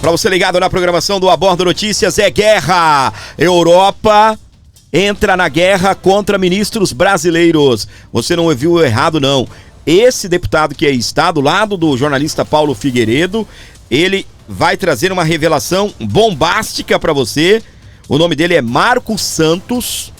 Para você ligado na programação do Abordo Notícias, é guerra. Europa entra na guerra contra ministros brasileiros. Você não ouviu errado, não. Esse deputado que está do lado do jornalista Paulo Figueiredo, ele vai trazer uma revelação bombástica para você. O nome dele é Marcos Santos.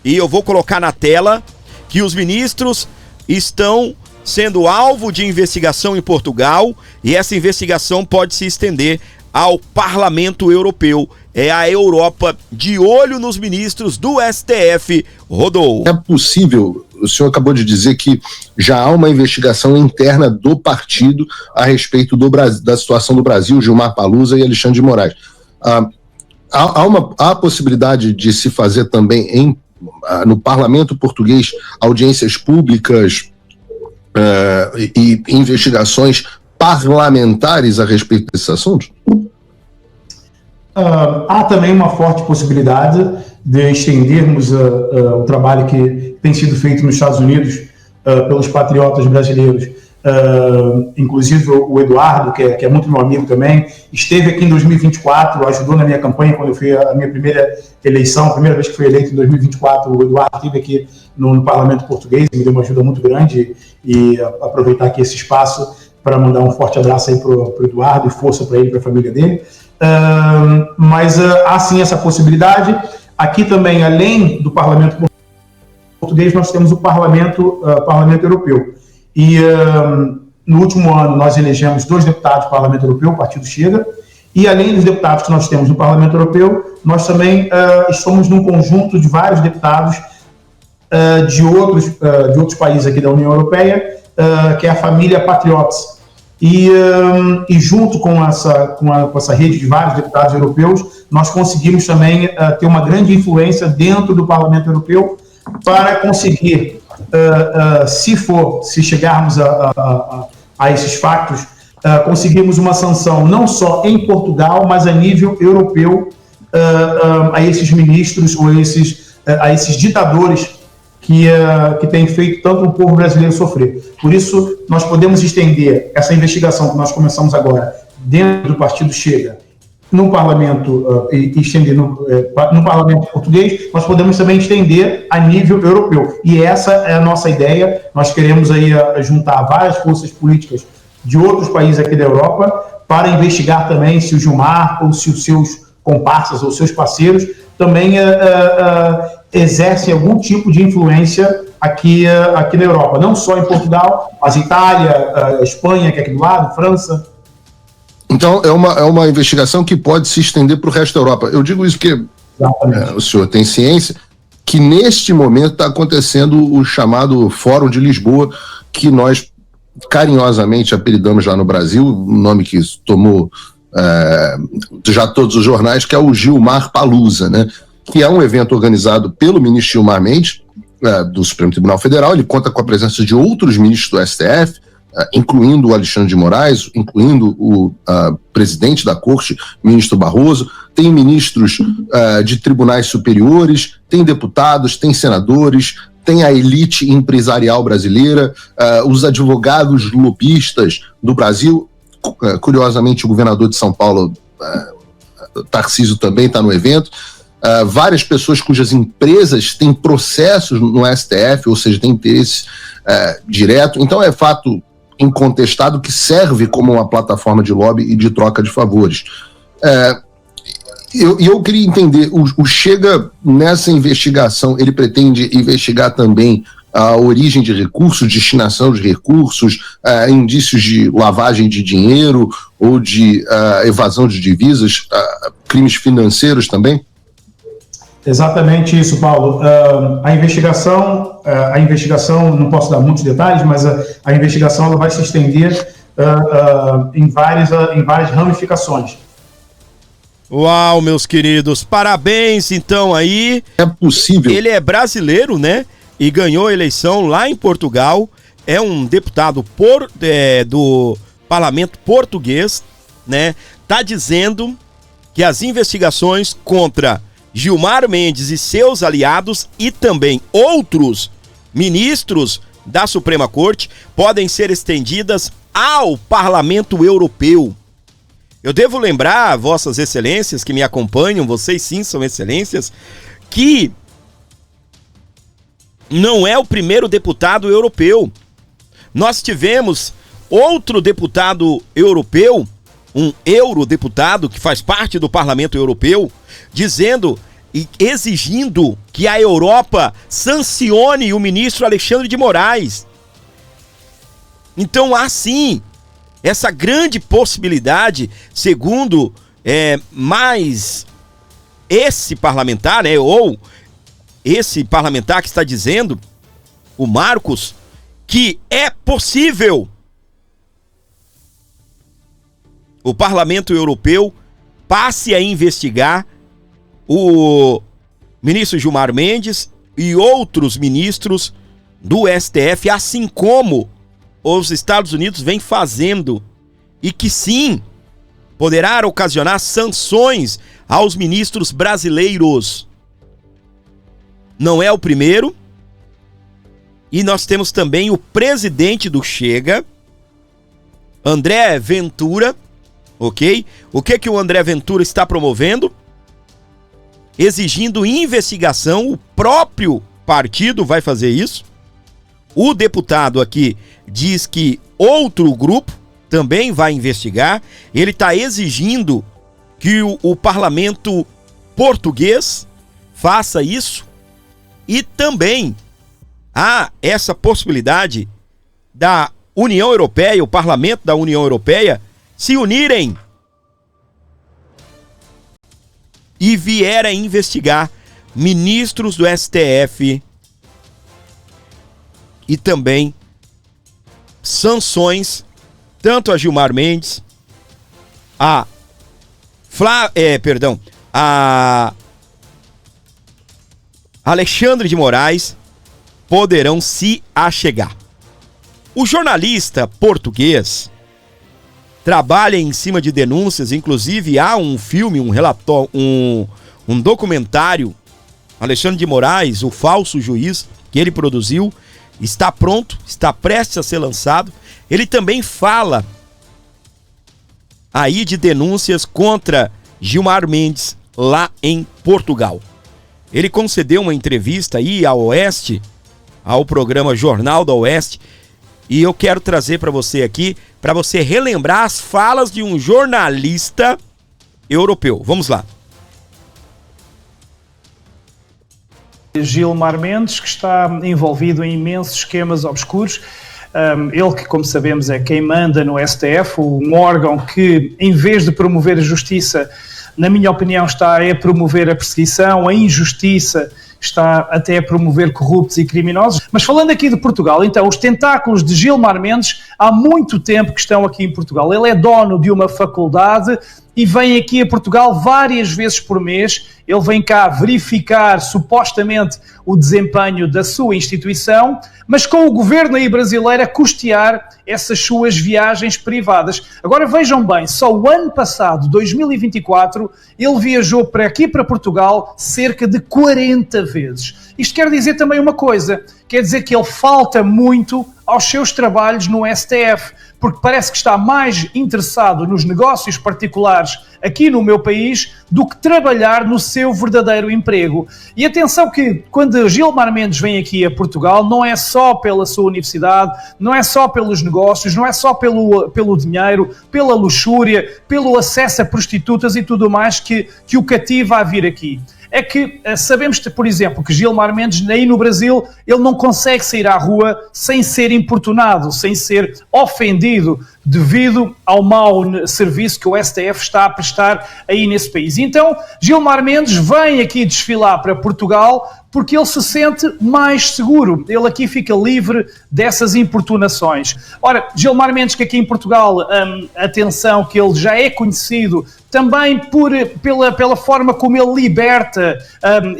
E eu vou colocar na tela que os ministros estão sendo alvo de investigação em Portugal e essa investigação pode se estender ao Parlamento Europeu. É a Europa de olho nos ministros do STF. Rodou. É possível, o senhor acabou de dizer que já há uma investigação interna do partido a respeito da situação do Brasil, Gilmar Palusa e Alexandre de Moraes. Há a possibilidade de se fazer também no Parlamento Português audiências públicas e investigações parlamentares a respeito desses assuntos? Há também uma forte possibilidade de estendermos o trabalho que tem sido feito nos Estados Unidos pelos patriotas brasileiros. Inclusive o Eduardo, que é muito meu amigo também, esteve aqui em 2024, ajudou na minha campanha quando eu fui a minha primeira eleição, a primeira vez que fui eleito em 2024, o Eduardo esteve aqui no Parlamento Português, me deu uma ajuda muito grande e aproveitar aqui esse espaço para mandar um forte abraço aí para o Eduardo e força para ele e para a família dele. Mas há sim essa possibilidade. Aqui também, além do Parlamento Português, nós temos o Parlamento Europeu. E no último ano nós elegemos 2 deputados do Parlamento Europeu, o Partido Chega, e além dos deputados que nós temos no Parlamento Europeu, nós também estamos num conjunto de vários deputados de outros países aqui da União Europeia, que é a família Patriots. E junto com essa rede de vários deputados europeus, nós conseguimos também ter uma grande influência dentro do Parlamento Europeu para conseguir, se chegarmos a esses factos, conseguirmos uma sanção não só em Portugal, mas a nível europeu a esses ministros ou a esses ditadores que tem feito tanto o povo brasileiro sofrer. Por isso, nós podemos estender essa investigação que nós começamos agora dentro do Partido Chega, no Parlamento, e estender no Parlamento Português, nós podemos também estender a nível europeu. E essa é a nossa ideia. Nós queremos aí juntar várias forças políticas de outros países aqui da Europa para investigar também se o Gilmar ou se os seus comparsas ou seus parceiros também exercem algum tipo de influência aqui na Europa, não só em Portugal, mas Itália, Espanha, que é aqui do lado, França. Então, é uma investigação que pode se estender para o resto da Europa. Eu digo isso porque o senhor tem ciência que neste momento está acontecendo o chamado Fórum de Lisboa, que nós carinhosamente apelidamos lá no Brasil, um nome que tomou já todos os jornais, que é o Gilmar Palusa, né? Que é um evento organizado pelo ministro Gilmar Mendes, do Supremo Tribunal Federal. Ele conta com a presença de outros ministros do STF, incluindo o Alexandre de Moraes, incluindo o presidente da Corte, ministro Barroso, tem ministros de tribunais superiores, tem deputados, tem senadores, tem a elite empresarial brasileira, os advogados lobistas do Brasil. Curiosamente, o governador de São Paulo, Tarcísio, também está no evento. Várias pessoas cujas empresas têm processos no STF, ou seja, têm interesse direto. Então é fato incontestado que serve como uma plataforma de lobby e de troca de favores. Eu queria entender, o Chega, nessa investigação, ele pretende investigar também a origem de recursos, destinação de recursos, indícios de lavagem de dinheiro ou de evasão de divisas, crimes financeiros também? Exatamente isso, Paulo. A investigação, não posso dar muitos detalhes, mas a investigação ela vai se estender em várias ramificações. Uau, meus queridos, parabéns então aí. É possível. Ele é brasileiro, né? E ganhou a eleição lá em Portugal. É um deputado do Parlamento Português, né? Tá dizendo que as investigações contra Gilmar Mendes e seus aliados e também outros ministros da Suprema Corte podem ser estendidas ao Parlamento Europeu. Eu devo lembrar, vossas excelências que me acompanham, vocês sim são excelências, que não é o primeiro deputado europeu. Nós tivemos outro deputado europeu, um eurodeputado que faz parte do Parlamento Europeu, dizendo e exigindo que a Europa sancione o ministro Alexandre de Moraes. Então há sim essa grande possibilidade, segundo mais esse parlamentar, né, ou esse parlamentar que está dizendo, o Marcos, que é possível o Parlamento Europeu passe a investigar o ministro Gilmar Mendes e outros ministros do STF, assim como os Estados Unidos vêm fazendo, e que sim, poderá ocasionar sanções aos ministros brasileiros. Não é o primeiro. E nós temos também o presidente do Chega, André Ventura, ok? O que o André Ventura está promovendo? Exigindo investigação, o próprio partido vai fazer isso. O deputado aqui diz que outro grupo também vai investigar. Ele está exigindo que o parlamento português faça isso. E também há essa possibilidade da União Europeia, o parlamento da União Europeia, se unirem e vierem investigar ministros do STF e também sanções tanto a Gilmar Mendes, a Alexandre de Moraes poderão se achegar. O jornalista português trabalha em cima de denúncias, inclusive há um filme, um relatório, um documentário, Alexandre de Moraes, o falso juiz, que ele produziu, está pronto, está prestes a ser lançado. Ele também fala aí de denúncias contra Gilmar Mendes lá em Portugal. Ele concedeu uma entrevista aí à Oeste, ao programa Jornal da Oeste, e eu quero trazer para você aqui, para você relembrar as falas de um jornalista europeu. Vamos lá. Gilmar Mendes, que está envolvido em imensos esquemas obscuros. Ele que, como sabemos, é quem manda no STF, um órgão que, em vez de promover a justiça, na minha opinião, está a promover a perseguição, a injustiça, está até a promover corruptos e criminosos. Mas falando aqui de Portugal, então, os tentáculos de Gilmar Mendes há muito tempo que estão aqui em Portugal. Ele é dono de uma faculdade e vem aqui a Portugal várias vezes por mês. Ele vem cá verificar supostamente o desempenho da sua instituição, mas com o governo aí brasileiro a custear essas suas viagens privadas. Agora vejam bem, só o ano passado, 2024, ele viajou para aqui, para Portugal, cerca de 40 vezes. Isto quer dizer também uma coisa, quer dizer que ele falta muito aos seus trabalhos no STF, porque parece que está mais interessado nos negócios particulares aqui no meu país do que trabalhar no seu verdadeiro emprego. E atenção que quando Gilmar Mendes vem aqui a Portugal, não é só pela sua universidade, não é só pelos negócios, não é só pelo dinheiro, pela luxúria, pelo acesso a prostitutas e tudo mais que o cativa a vir aqui. É que sabemos, por exemplo, que Gilmar Mendes, aí no Brasil, ele não consegue sair à rua sem ser importunado, sem ser ofendido devido ao mau serviço que o STF está a prestar aí nesse país. Então, Gilmar Mendes vem aqui desfilar para Portugal porque ele se sente mais seguro. Ele aqui fica livre dessas importunações. Ora, Gilmar Mendes, que aqui em Portugal, atenção, que ele já é conhecido também pela forma como ele liberta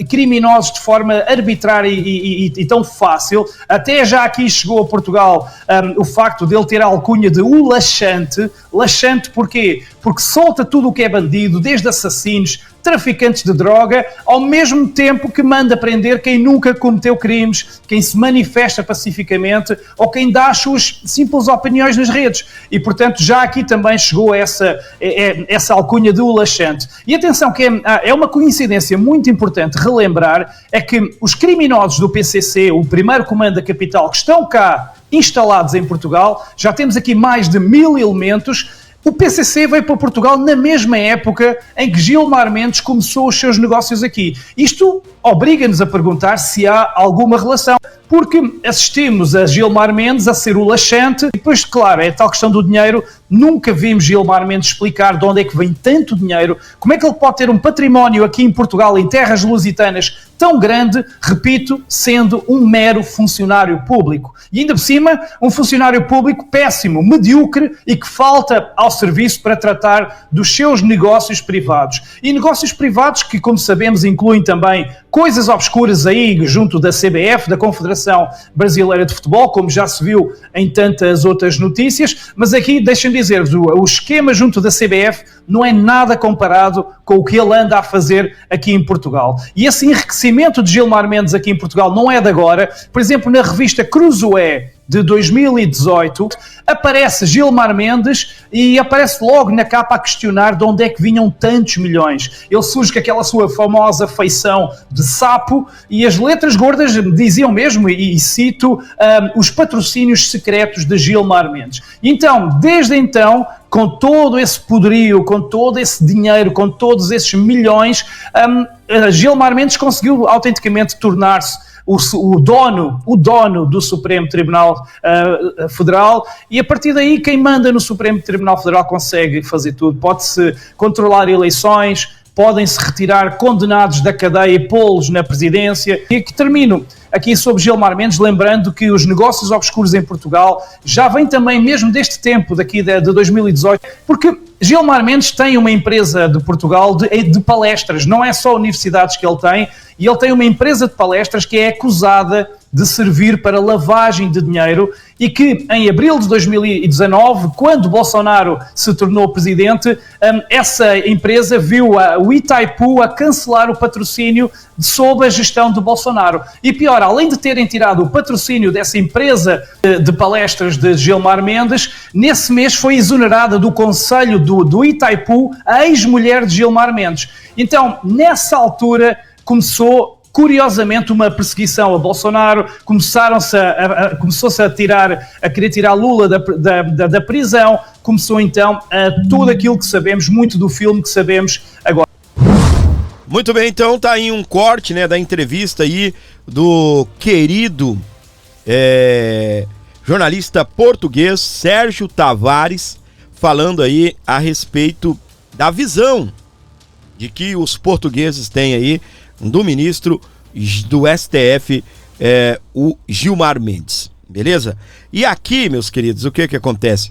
criminosos de forma arbitrária e tão fácil. Até já aqui chegou a Portugal o facto de ele ter a alcunha de o laxante. Laxante porquê? porque solta tudo o que é bandido, desde assassinos, traficantes de droga, ao mesmo tempo que manda prender quem nunca cometeu crimes, quem se manifesta pacificamente ou quem dá as suas simples opiniões nas redes. E, portanto, já aqui também chegou essa alcunha de o laxante. E atenção que é uma coincidência muito importante relembrar, é que os criminosos do PCC, o primeiro comando da capital, que estão cá instalados em Portugal, já temos aqui mais de 1000 elementos. O PCC veio para Portugal na mesma época em que Gilmar Mendes começou os seus negócios aqui. Isto obriga-nos a perguntar se há alguma relação, porque assistimos a Gilmar Mendes a ser o laxante, e depois, claro, é a tal questão do dinheiro, nunca vimos Gilmar Mendes explicar de onde é que vem tanto dinheiro, como é que ele pode ter um património aqui em Portugal, em terras lusitanas, tão grande, repito, sendo um mero funcionário público. E ainda por cima, um funcionário público péssimo, medíocre e que falta ao serviço para tratar dos seus negócios privados. E negócios privados que, como sabemos, incluem também coisas obscuras aí junto da CBF, da Confederação Brasileira de Futebol, como já se viu em tantas outras notícias, mas aqui deixem-me dizer-vos, o esquema junto da CBF não é nada comparado com o que ele anda a fazer aqui em Portugal. E esse enriquecimento de Gilmar Mendes aqui em Portugal não é de agora. Por exemplo, na revista Cruzoé de 2018, aparece Gilmar Mendes e aparece logo na capa a questionar de onde é que vinham tantos milhões. Ele surge com aquela sua famosa feição de sapo e as letras gordas diziam mesmo, e cito, os patrocínios secretos de Gilmar Mendes. Então, desde então, com todo esse poderio, com todo esse dinheiro, com todos esses milhões, Gilmar Mendes conseguiu autenticamente tornar-se o dono do Supremo Tribunal Federal, e a partir daí quem manda no Supremo Tribunal Federal consegue fazer tudo. Pode-se controlar eleições, podem-se retirar condenados da cadeia e pô-los na presidência. E aqui termino aqui sobre Gilmar Mendes, lembrando que os negócios obscuros em Portugal já vêm também mesmo deste tempo, daqui de 2018, porque Gilmar Mendes tem uma empresa de Portugal de palestras, não é só universidades que ele tem, e ele tem uma empresa de palestras que é acusada de servir para lavagem de dinheiro e que em abril de 2019, quando Bolsonaro se tornou presidente, essa empresa viu o Itaipu a cancelar o patrocínio sob a gestão de Bolsonaro. E pior, além de terem tirado o patrocínio dessa empresa de palestras de Gilmar Mendes, nesse mês foi exonerada do conselho do Itaipu a ex-mulher de Gilmar Mendes. Então, nessa altura, começou curiosamente uma perseguição a Bolsonaro, começou-se a querer tirar Lula da prisão, começou então tudo aquilo que sabemos, muito do filme que sabemos agora. Muito bem, então tá aí um corte, né, da entrevista aí do querido jornalista português Sérgio Tavares, falando aí a respeito da visão de que os portugueses têm aí do ministro do STF, o Gilmar Mendes, beleza? E aqui, meus queridos, o que acontece?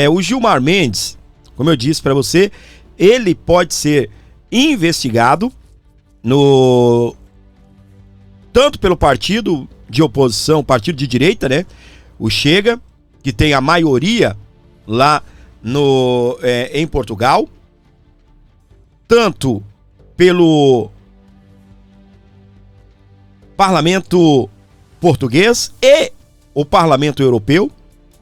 O Gilmar Mendes, como eu disse para você, ele pode ser investigado tanto pelo partido de oposição, partido de direita, né? O Chega, que tem a maioria lá em Portugal, tanto pelo Parlamento português e o Parlamento Europeu.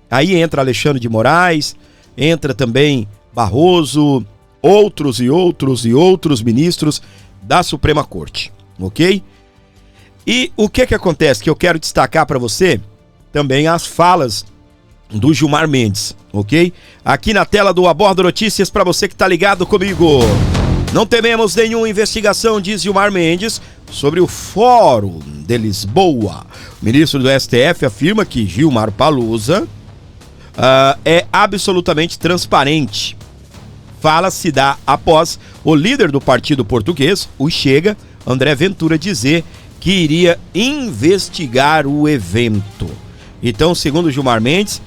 Aí entra Alexandre de Moraes, entra também Barroso, outros ministros da Suprema Corte, ok? E o que acontece? Que eu quero destacar para você também as falas do Gilmar Mendes, ok? Aqui na tela do Abordo Notícias para você que tá ligado comigo. Não tememos nenhuma investigação, diz Gilmar Mendes, sobre o Fórum de Lisboa. O ministro do STF afirma que Gilmar Palusa é absolutamente transparente. Fala se dá após o líder do partido português, o Chega, André Ventura, dizer que iria investigar o evento. Então, segundo Gilmar Mendes,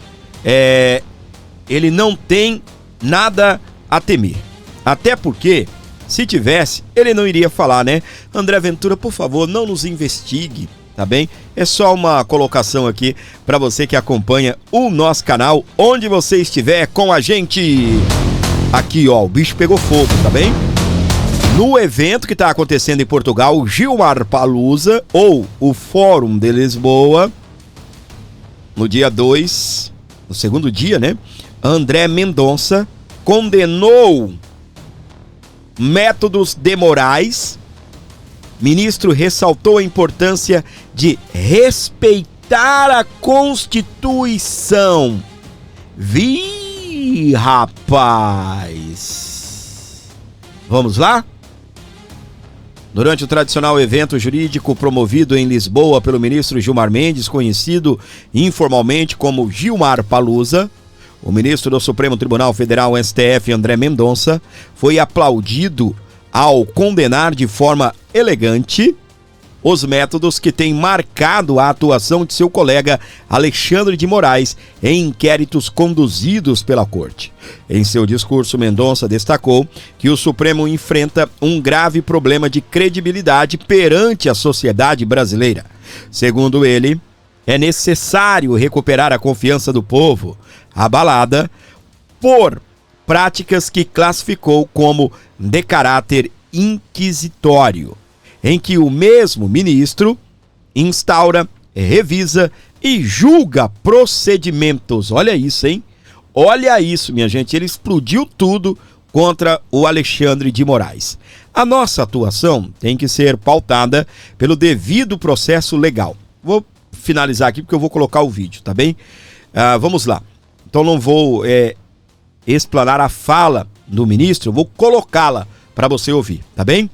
ele não tem nada a temer. Até porque, se tivesse, ele não iria falar, né? André Ventura, por favor, não nos investigue, tá bem? É só uma colocação aqui para você que acompanha o nosso canal, onde você estiver com a gente. Aqui, ó, o bicho pegou fogo, tá bem? No evento que está acontecendo em Portugal, o Gilmar Palusa, ou o Fórum de Lisboa, no dia 2, no segundo dia, né? André Mendonça condenou métodos de Moraes. Ministro ressaltou a importância de respeitar a Constituição. Rapaz! Vamos lá? Durante o tradicional evento jurídico promovido em Lisboa pelo ministro Gilmar Mendes, conhecido informalmente como Gilmar Palusa, o ministro do Supremo Tribunal Federal, STF, André Mendonça, foi aplaudido ao condenar de forma elegante os métodos que têm marcado a atuação de seu colega Alexandre de Moraes em inquéritos conduzidos pela Corte. Em seu discurso, Mendonça destacou que o Supremo enfrenta um grave problema de credibilidade perante a sociedade brasileira. Segundo ele, é necessário recuperar a confiança do povo, abalada por práticas que classificou como de caráter inquisitório, em que o mesmo ministro instaura, revisa e julga procedimentos. Olha isso, hein? Olha isso, minha gente. Ele explodiu tudo contra o Alexandre de Moraes. A nossa atuação tem que ser pautada pelo devido processo legal. Vou finalizar aqui porque eu vou colocar o vídeo, tá bem? Vamos lá. Então não vou explanar a fala do ministro, eu vou colocá-la para você ouvir, tá bem?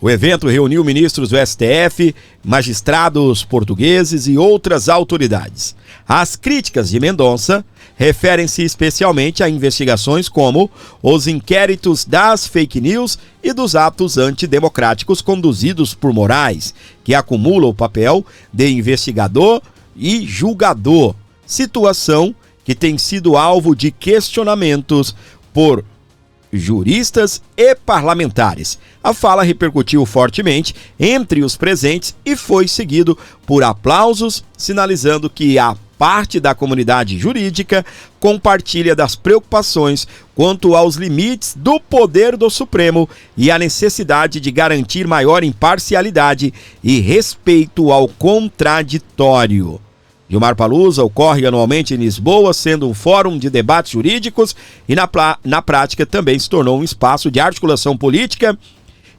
O evento reuniu ministros do STF, magistrados portugueses e outras autoridades. As críticas de Mendonça referem-se especialmente a investigações como os inquéritos das fake news e dos atos antidemocráticos conduzidos por Moraes, que acumula o papel de investigador e julgador, situação que tem sido alvo de questionamentos por juristas e parlamentares. A fala repercutiu fortemente entre os presentes e foi seguido por aplausos, sinalizando que a parte da comunidade jurídica compartilha das preocupações quanto aos limites do poder do Supremo e a necessidade de garantir maior imparcialidade e respeito ao contraditório. Gilmar Palusa ocorre anualmente em Lisboa, sendo um fórum de debates jurídicos e na prática também se tornou um espaço de articulação política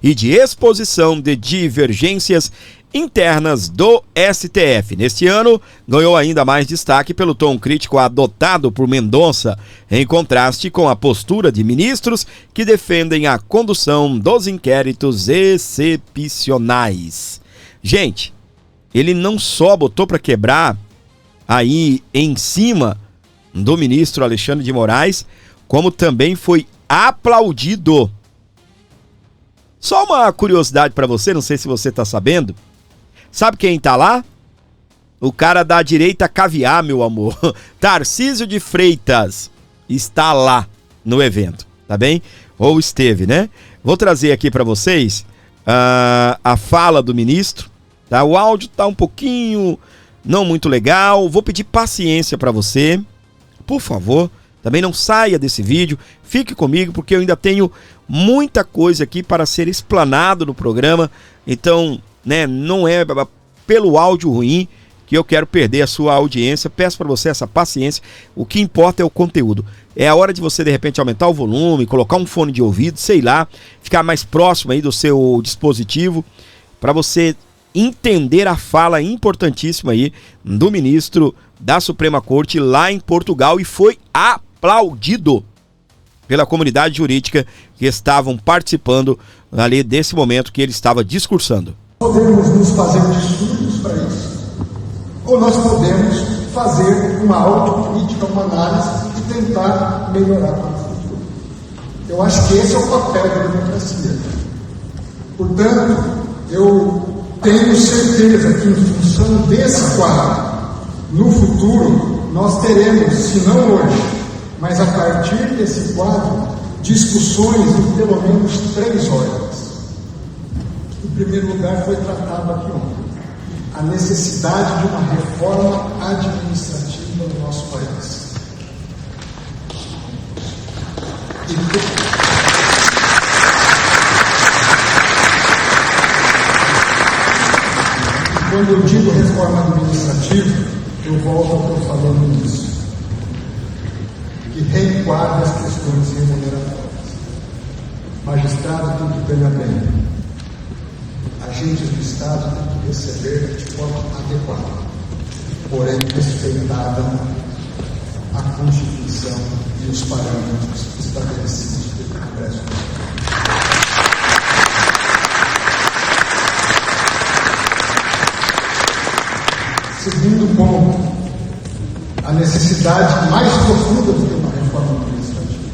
e de exposição de divergências internas do STF. Neste ano, ganhou ainda mais destaque pelo tom crítico adotado por Mendonça, em contraste com a postura de ministros que defendem a condução dos inquéritos excepcionais. Gente, ele não só botou para quebrar aí em cima do ministro Alexandre de Moraes, como também foi aplaudido. Só uma curiosidade para você, não sei se você tá sabendo. Sabe quem tá lá? O cara da direita caviar, meu amor. Tarcísio de Freitas está lá no evento, tá bem? Ou esteve, né? Vou trazer aqui para vocês a fala do ministro, tá? O áudio tá um pouquinho não muito legal, vou pedir paciência para você, por favor, também não saia desse vídeo, fique comigo porque eu ainda tenho muita coisa aqui para ser explanado no programa, então, né, não é pelo áudio ruim que eu quero perder a sua audiência, peço para você essa paciência, o que importa é o conteúdo, é a hora de você de repente aumentar o volume, colocar um fone de ouvido, sei lá, ficar mais próximo aí do seu dispositivo, para você entender a fala importantíssima aí do ministro da Suprema Corte lá em Portugal e foi aplaudido pela comunidade jurídica que estavam participando ali desse momento que ele estava discursando. Podemos nos fazer de surdos para isso, ou nós podemos fazer uma autocrítica, uma análise e tentar melhorar para o futuro. Eu acho que esse é o papel da democracia. Portanto, eu tenho certeza que, em função desse quadro, no futuro, nós teremos, se não hoje, mas a partir desse quadro, discussões de pelo menos 3 horas. Em primeiro lugar, foi tratado aqui ontem a necessidade de uma reforma administrativa no nosso país. Quando eu digo reforma administrativa, eu volto ao que eu falei no início, que reenquadra as questões remuneratórias. Magistrado tem que ganhar bem. Agentes do Estado têm que receber de forma adequada, porém respeitada a Constituição e os parâmetros estabelecidos pelo Congresso. Segundo ponto, a necessidade mais profunda do que uma reforma administrativa,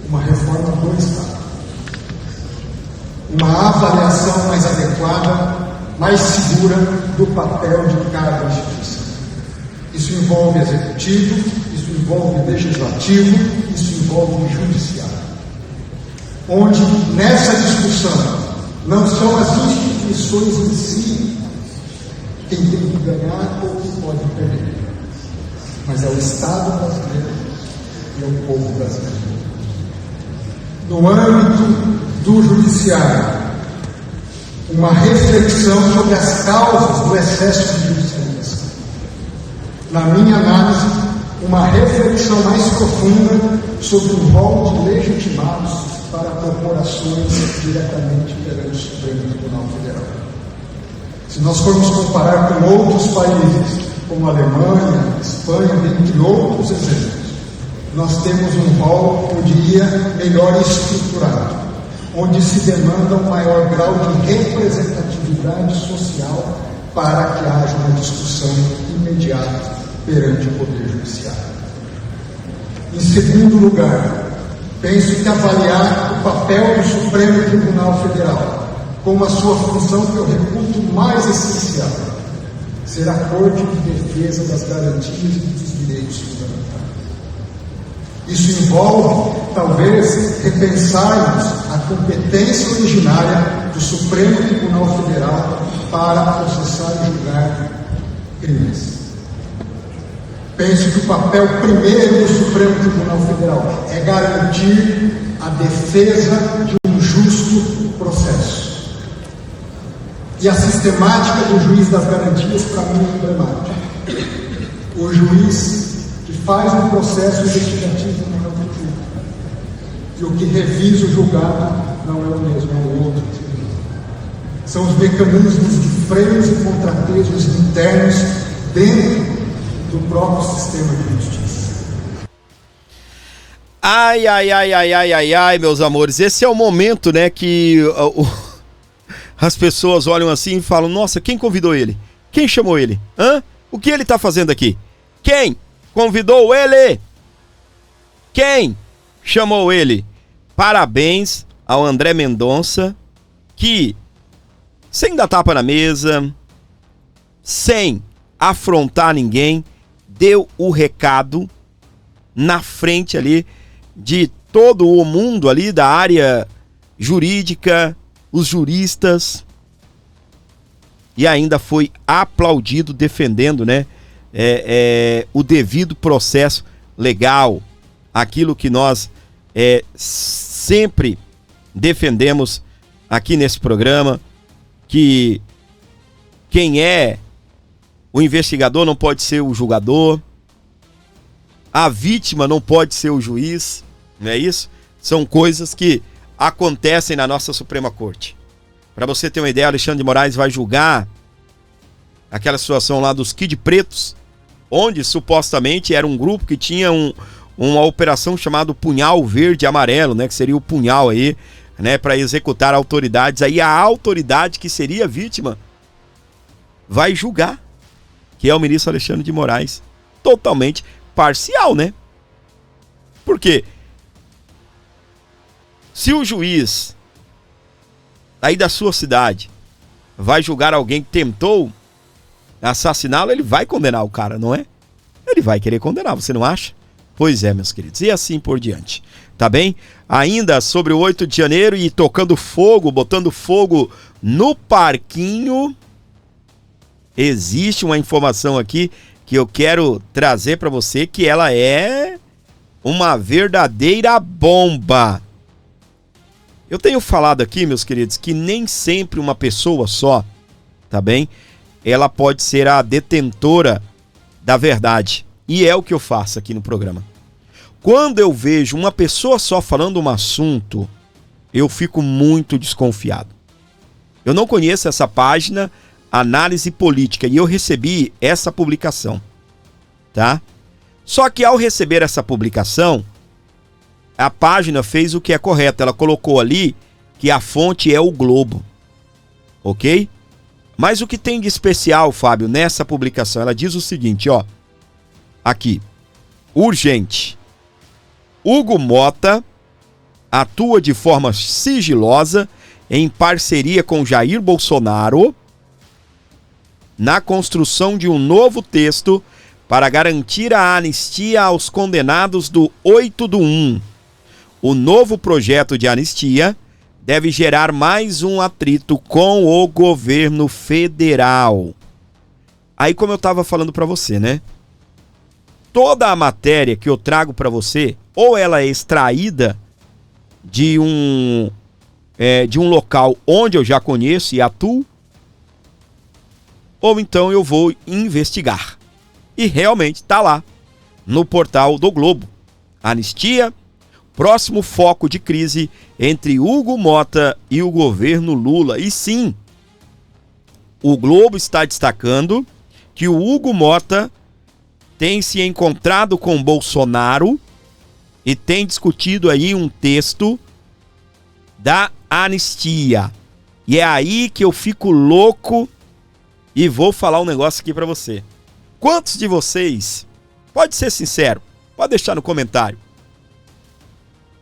uma reforma do Estado. Uma avaliação mais adequada, mais segura do papel de cada instituição. Isso envolve executivo, isso envolve legislativo, isso envolve judiciário. Onde, nessa discussão, não são as instituições em si quem tem que ganhar ou quem pode perder, mas é o Estado brasileiro e é o povo brasileiro. No âmbito do judiciário, uma reflexão sobre as causas do excesso de judicialização. Na minha análise, uma reflexão mais profunda sobre o rol de legitimados para corporações diretamente perante o Supremo Tribunal Federal. Se nós formos comparar com outros países, como a Alemanha, Espanha, dentre outros exemplos, nós temos um rol, eu diria, melhor estruturado, onde se demanda um maior grau de representatividade social para que haja uma discussão imediata perante o Poder Judiciário. Em segundo lugar, penso que avaliar o papel do Supremo Tribunal Federal como a sua função que eu reputo mais essencial, ser a Corte de Defesa das Garantias e dos Direitos Fundamentais. Isso envolve, talvez, repensarmos a competência originária do Supremo Tribunal Federal para processar e julgar crimes. Penso que o papel primeiro do Supremo Tribunal Federal é garantir a defesa de um justo processo. E a sistemática do juiz das garantias, para mim, é emblemática. O juiz que faz um processo investigativo não é o que julga. E o que revisa o julgado não é o mesmo, é o outro. São os mecanismos de freios e contrapesos internos dentro do próprio sistema de justiça. Ai, meus amores, esse é o momento, né, que as pessoas olham assim e falam: nossa, quem convidou ele? Quem chamou ele? O que ele está fazendo aqui? Quem convidou ele? Quem chamou ele? Parabéns ao André Mendonça, que, sem dar tapa na mesa, sem afrontar ninguém, deu o recado na frente ali de todo o mundo ali da área jurídica, os juristas, e ainda foi aplaudido defendendo, né, o devido processo legal, aquilo que nós sempre defendemos aqui nesse programa, que quem é o investigador não pode ser o julgador, a vítima não pode ser o juiz, não é isso? São coisas que acontecem na nossa Suprema Corte. Para você ter uma ideia, Alexandre de Moraes vai julgar aquela situação lá dos Kid Pretos, onde supostamente era um grupo que tinha uma operação chamada Punhal Verde e Amarelo, né, que seria o punhal aí, né, para executar autoridades. Aí a autoridade que seria vítima vai julgar, que é o ministro Alexandre de Moraes, totalmente parcial, né? Por quê? Se o juiz aí da sua cidade vai julgar alguém que tentou assassiná-lo, ele vai condenar o cara, não é? Ele vai querer condenar, você não acha? Pois é, meus queridos, e assim por diante, tá bem? Ainda sobre o 8 de janeiro e tocando fogo, botando fogo no parquinho, existe uma informação aqui que eu quero trazer para você, que ela é uma verdadeira bomba. Eu tenho falado aqui, meus queridos, que nem sempre uma pessoa só, tá bem? Ela pode ser a detentora da verdade. E é o que eu faço aqui no programa. Quando eu vejo uma pessoa só falando um assunto, eu fico muito desconfiado. Eu não conheço essa página, Análise Política, e eu recebi essa publicação, tá? Só que ao receber essa publicação, a página fez o que é correto. Ela colocou ali que a fonte é o Globo, ok? Mas o que tem de especial, Fábio, nessa publicação? Ela diz o seguinte, ó. Aqui. Urgente. Hugo Mota atua de forma sigilosa em parceria com Jair Bolsonaro na construção de um novo texto para garantir a anistia aos condenados do 8/1. O novo projeto de anistia deve gerar mais um atrito com o governo federal. Aí, como eu estava falando para você, né? Toda a matéria que eu trago para você, ou ela é extraída de um local onde eu já conheço e atuo, ou então eu vou investigar. E realmente está lá, no portal do Globo. Anistia, próximo foco de crise entre Hugo Mota e o governo Lula. E sim, o Globo está destacando que o Hugo Mota tem se encontrado com Bolsonaro e tem discutido aí um texto da anistia. E é aí que eu fico louco e vou falar um negócio aqui pra você. Quantos de vocês, pode ser sincero, pode deixar no comentário,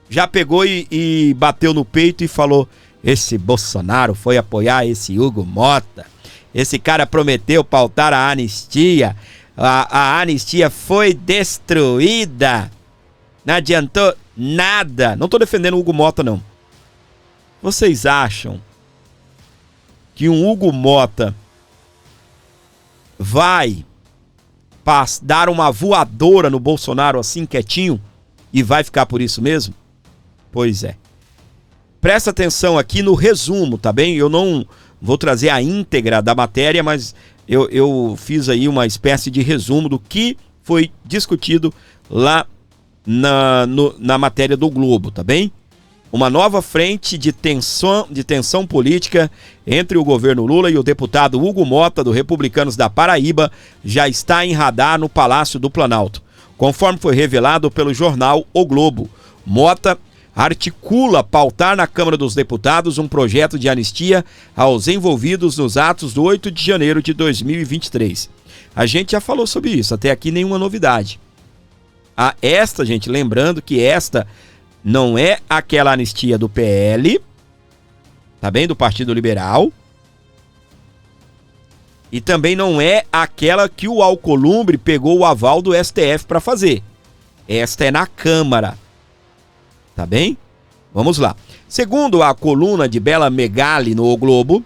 já pegou e bateu no peito e falou: esse Bolsonaro foi apoiar esse Hugo Mota, esse cara prometeu pautar a anistia, a anistia foi destruída, não adiantou nada. Não tô defendendo o Hugo Mota, não. Vocês acham que um Hugo Mota vai dar uma voadora no Bolsonaro assim quietinho e vai ficar por isso mesmo? Pois é. Presta atenção aqui no resumo, tá bem? Eu não vou trazer a íntegra da matéria, mas eu fiz aí uma espécie de resumo do que foi discutido lá na matéria do Globo, tá bem? Uma nova frente de tensão política entre o governo Lula e o deputado Hugo Mota, do Republicanos da Paraíba, já está em radar no Palácio do Planalto. Conforme foi revelado pelo jornal O Globo, Mota articula pautar na Câmara dos Deputados um projeto de anistia aos envolvidos nos atos do 8 de janeiro de 2023. A gente já falou sobre isso, até aqui nenhuma novidade. Gente, lembrando que esta não é aquela anistia do PL, tá bem? Do Partido Liberal. E também não é aquela que o Alcolumbre pegou o aval do STF para fazer. Esta é na Câmara. Tá bem? Vamos lá. Segundo a coluna de Bela Megali no O Globo,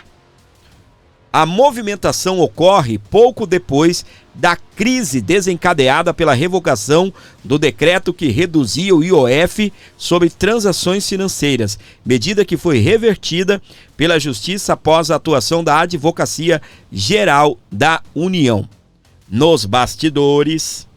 a movimentação ocorre pouco depois da crise desencadeada pela revogação do decreto que reduzia o IOF sobre transações financeiras, medida que foi revertida pela Justiça após a atuação da Advocacia Geral da União. Nos bastidores,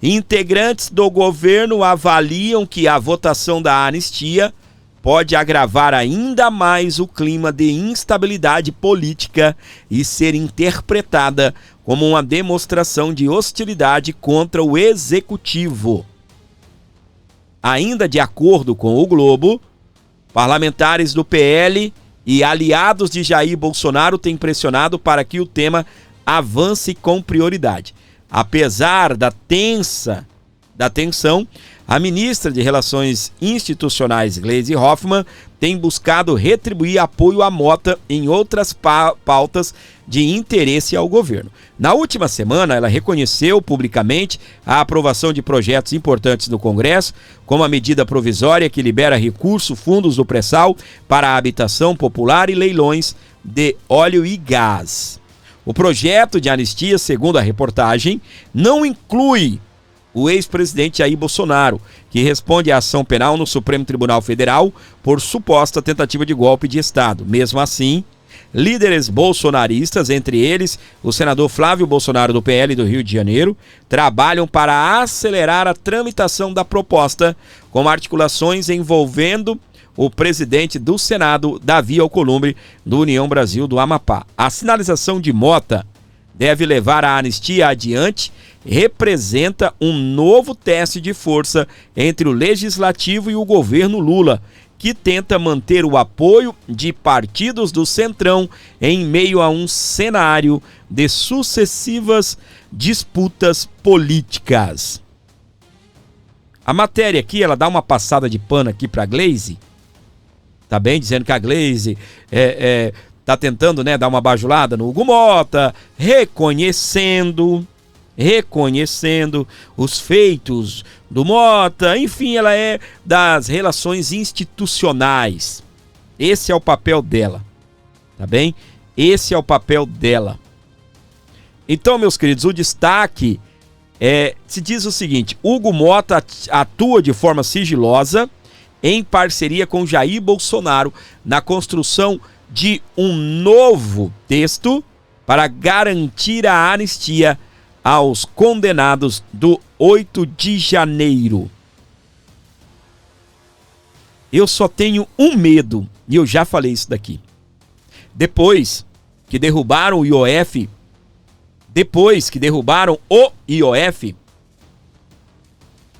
integrantes do governo avaliam que a votação da anistia pode agravar ainda mais o clima de instabilidade política e ser interpretada como uma demonstração de hostilidade contra o executivo. Ainda de acordo com o Globo, parlamentares do PL e aliados de Jair Bolsonaro têm pressionado para que o tema avance com prioridade. Apesar da tensão, a ministra de Relações Institucionais, Gleisi Hoffmann, tem buscado retribuir apoio à Mota em outras pautas de interesse ao governo. Na última semana, ela reconheceu publicamente a aprovação de projetos importantes no Congresso, como a medida provisória que libera fundos do pré-sal para a habitação popular e leilões de óleo e gás. O projeto de anistia, segundo a reportagem, não inclui o ex-presidente Jair Bolsonaro, que responde à ação penal no Supremo Tribunal Federal por suposta tentativa de golpe de Estado. Mesmo assim, líderes bolsonaristas, entre eles o senador Flávio Bolsonaro do PL do Rio de Janeiro, trabalham para acelerar a tramitação da proposta, com articulações envolvendo o presidente do Senado, Davi Alcolumbre, do União Brasil do Amapá. A sinalização de Mota deve levar a anistia adiante, representa um novo teste de força entre o Legislativo e o governo Lula, que tenta manter o apoio de partidos do Centrão em meio a um cenário de sucessivas disputas políticas. A matéria aqui, ela dá uma passada de pano aqui para a Glaze, tá bem? Dizendo que a Glaze tá tentando, né, dar uma bajulada no Hugo Mota, reconhecendo os feitos do Mota, enfim, ela é das relações institucionais. Esse é o papel dela, tá bem? Esse é o papel dela. Então, meus queridos, o destaque se diz o seguinte: Hugo Mota atua de forma sigilosa em parceria com Jair Bolsonaro na construção de um novo texto para garantir a anistia aos condenados do 8 de janeiro. Eu só tenho um medo, e eu já falei isso daqui. Depois que derrubaram o IOF,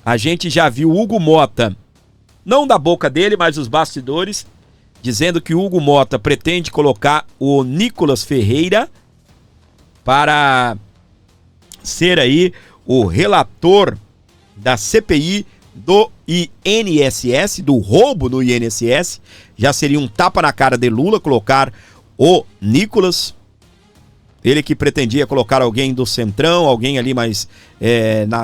a gente já viu Hugo Mota, não da boca dele, mas dos bastidores, dizendo que o Hugo Mota pretende colocar o Nicolas Ferreira para ser aí o relator da CPI do INSS, do roubo do INSS. Já seria um tapa na cara de Lula colocar o Nicolas. Ele que pretendia colocar alguém do Centrão, alguém ali mais,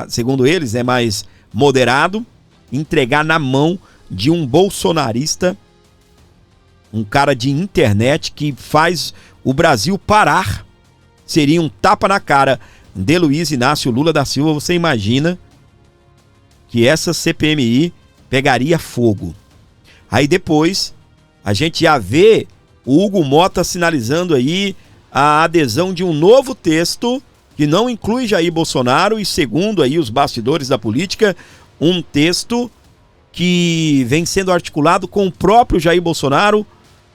segundo eles, mais moderado, entregar na mão de um bolsonarista, um cara de internet que faz o Brasil parar. Seria um tapa na cara de Luiz Inácio Lula da Silva. Você imagina que essa CPMI pegaria fogo. Aí depois a gente já vê o Hugo Mota sinalizando aí a adesão de um novo texto que não inclui Jair Bolsonaro e, segundo aí os bastidores da política, um texto que vem sendo articulado com o próprio Jair Bolsonaro,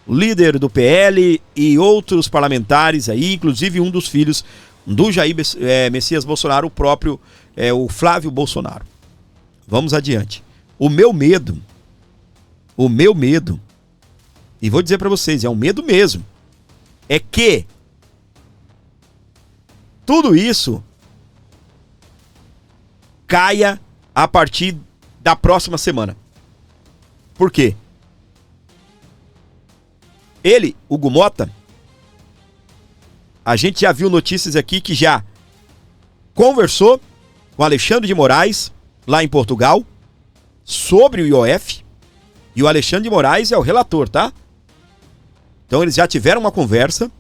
líder do PL, e outros parlamentares aí, inclusive um dos filhos do Jair Messias Bolsonaro, o próprio o Flávio Bolsonaro. Vamos adiante. O meu medo, e vou dizer para vocês, é um medo mesmo, é que tudo isso caia a partir da próxima semana. Por quê? Ele, Hugo Mota, a gente já viu notícias aqui que já conversou com Alexandre de Moraes, lá em Portugal, sobre o IOF, e o Alexandre de Moraes é o relator, tá? Então eles já tiveram uma conversa.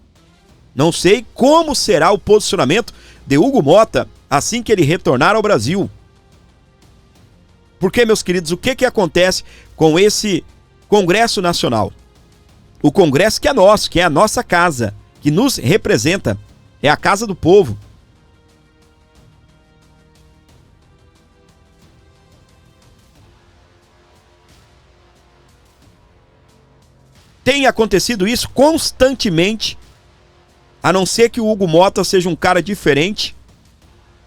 Não sei como será o posicionamento de Hugo Mota assim que ele retornar ao Brasil. Porque, meus queridos, o que acontece com esse Congresso Nacional? O Congresso que é nosso, que é a nossa casa, que nos representa, é a casa do povo. Tem acontecido isso constantemente, a não ser que o Hugo Mota seja um cara diferente,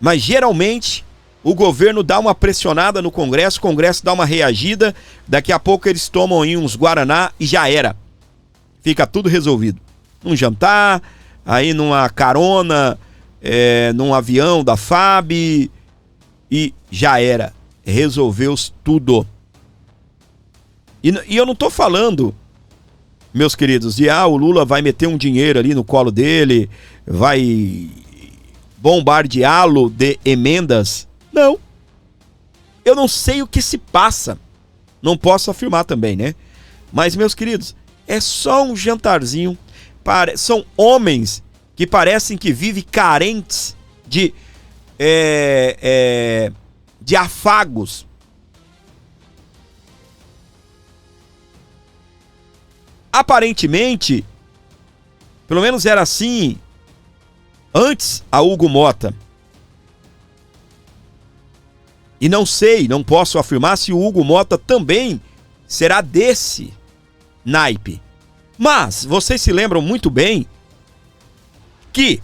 mas geralmente o governo dá uma pressionada no Congresso, o Congresso dá uma reagida, daqui a pouco eles tomam aí uns Guaraná e já era. Fica tudo resolvido. Um jantar, aí numa carona, num avião da FAB, e já era. Resolveu-se tudo. E eu não tô falando, meus queridos, de o Lula vai meter um dinheiro ali no colo dele, vai bombardeá-lo de emendas. Não. Eu não sei o que se passa. Não posso afirmar também, né? Mas, meus queridos, é só um jantarzinho. São homens que parecem que vivem carentes de de afagos. Aparentemente, pelo menos era assim antes a Hugo Motta. E não sei, não posso afirmar se o Hugo Motta também será desse naipe. Mas vocês se lembram muito bem que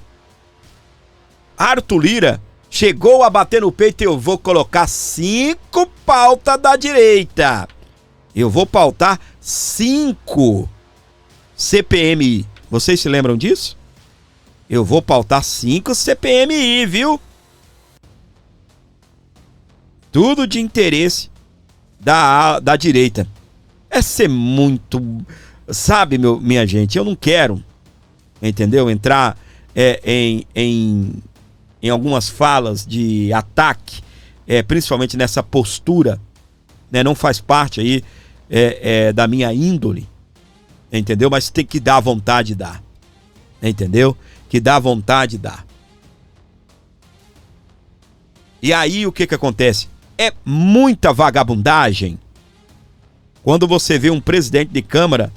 Arthur Lira chegou a bater no peito: eu vou colocar 5 pautas da direita. Eu vou pautar 5 CPMI. Vocês se lembram disso? Eu vou pautar 5 CPMI, viu? Tudo de interesse da direita. É ser muito... Sabe, minha gente, eu não quero, entendeu? Entrar em algumas falas de ataque, principalmente nessa postura, né? Não faz parte aí da minha índole, entendeu? Mas tem que dar vontade de dar, entendeu? Que dá vontade de dar. E aí o que acontece? É muita vagabundagem quando você vê um presidente de Câmara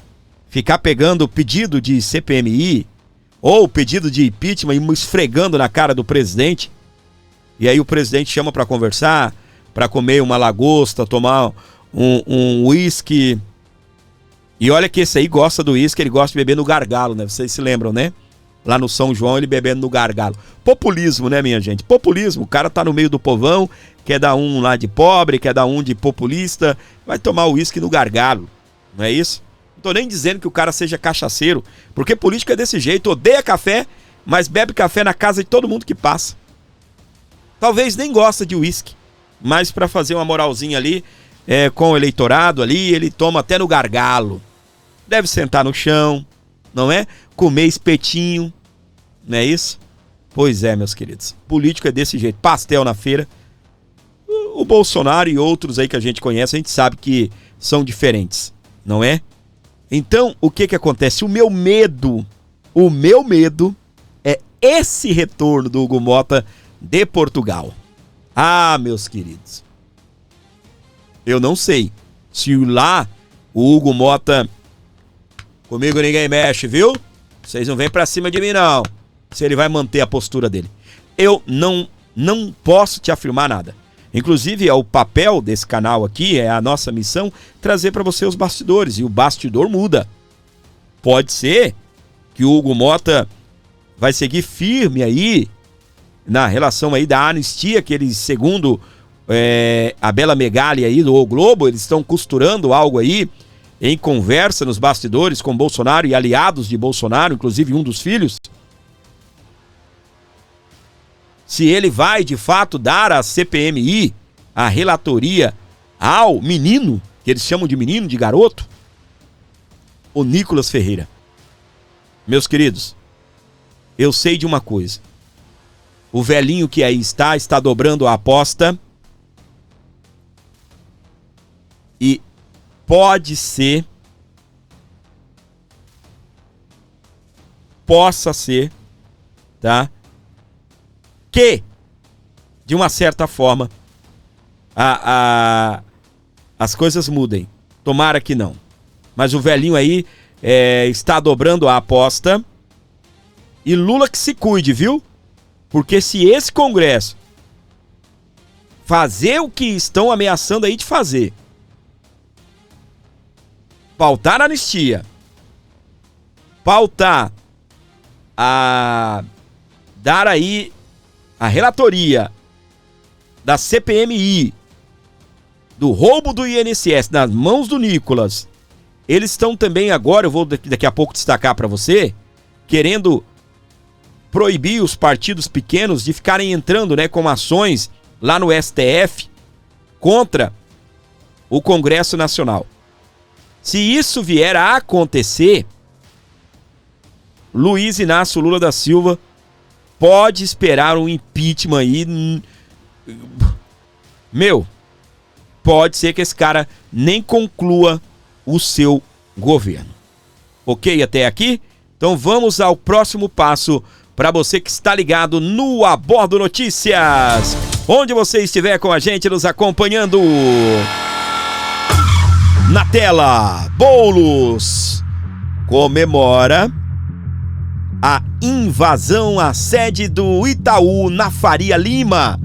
ficar pegando pedido de CPMI ou pedido de impeachment e esfregando na cara do presidente. E aí o presidente chama para conversar, para comer uma lagosta, tomar um uísque. E olha que esse aí gosta do uísque, ele gosta de beber no gargalo, né? Vocês se lembram, né? Lá no São João, ele bebendo no gargalo. Populismo, né, minha gente? Populismo. O cara tá no meio do povão, quer dar um lá de pobre, quer dar um de populista, vai tomar o uísque no gargalo. Não é isso? Não tô nem dizendo que o cara seja cachaceiro, porque política é desse jeito. Odeia café, mas bebe café na casa de todo mundo que passa. Talvez nem gosta de uísque, mas para fazer uma moralzinha ali, com o eleitorado ali, ele toma até no gargalo. Deve sentar no chão, não é? Comer espetinho, não é isso? Pois é, meus queridos. Político é desse jeito. Pastel na feira. O Bolsonaro e outros aí que a gente conhece, a gente sabe que são diferentes, não é? Então, o que acontece? O meu medo é esse retorno do Hugo Motta de Portugal. Ah, meus queridos. Eu não sei se lá o Hugo Motta... Comigo ninguém mexe, viu? Vocês não vêm pra cima de mim, não. Se ele vai manter a postura dele. Eu não posso te afirmar nada. Inclusive, é o papel desse canal aqui, é a nossa missão, trazer para você os bastidores. E o bastidor muda. Pode ser que o Hugo Motta vai seguir firme aí na relação aí da anistia, que eles, segundo a Bela Megali aí do O Globo, eles estão costurando algo aí em conversa nos bastidores com Bolsonaro e aliados de Bolsonaro, inclusive um dos filhos. Se ele vai, de fato, dar à CPMI a relatoria ao menino, que eles chamam de menino, de garoto, o Nicolas Ferreira. Meus queridos, eu sei de uma coisa. O velhinho que aí está dobrando a aposta e possa ser, tá? Que, de uma certa forma, as coisas mudem. Tomara que não. Mas o velhinho aí está dobrando a aposta. E Lula que se cuide, viu? Porque se esse Congresso fazer o que estão ameaçando aí de fazer, pautar a anistia, pautar dar aí a relatoria da CPMI do roubo do INSS nas mãos do Nicolas, eles estão também agora, eu vou daqui a pouco destacar para você, querendo proibir os partidos pequenos de ficarem entrando, né, com ações lá no STF contra o Congresso Nacional. Se isso vier a acontecer, Luiz Inácio Lula da Silva pode esperar um impeachment aí. Pode ser que esse cara nem conclua o seu governo. Ok até aqui? Então vamos ao próximo passo para você que está ligado no A Bordo Notícias. onde você estiver com a gente nos acompanhando. Na tela, Boulos comemora a invasão à sede do Itaú na Faria Lima.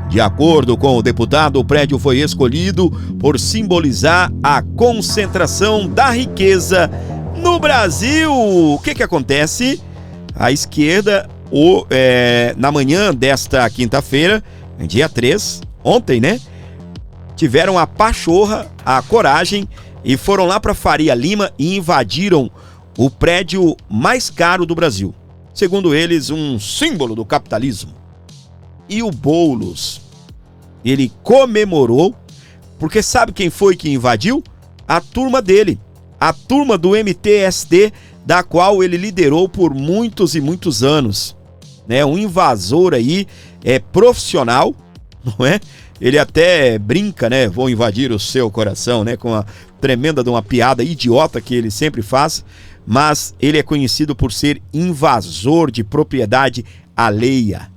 De acordo com o deputado, o prédio foi escolhido por simbolizar a concentração da riqueza no Brasil. O que acontece? A esquerda, na manhã desta quinta-feira, dia 3, ontem, né? Tiveram a pachorra, a coragem e foram lá para Faria Lima e invadiram o prédio mais caro do Brasil. Segundo eles, um símbolo do capitalismo. E o Boulos, ele comemorou, porque sabe quem foi que invadiu? A turma dele, a turma do MTST, da qual ele liderou por muitos e muitos anos. Né? Um invasor aí, profissional, não é? Ele até brinca, né? Vou invadir o seu coração, né? Com uma tremenda de uma piada idiota que ele sempre faz, mas ele é conhecido por ser invasor de propriedade alheia.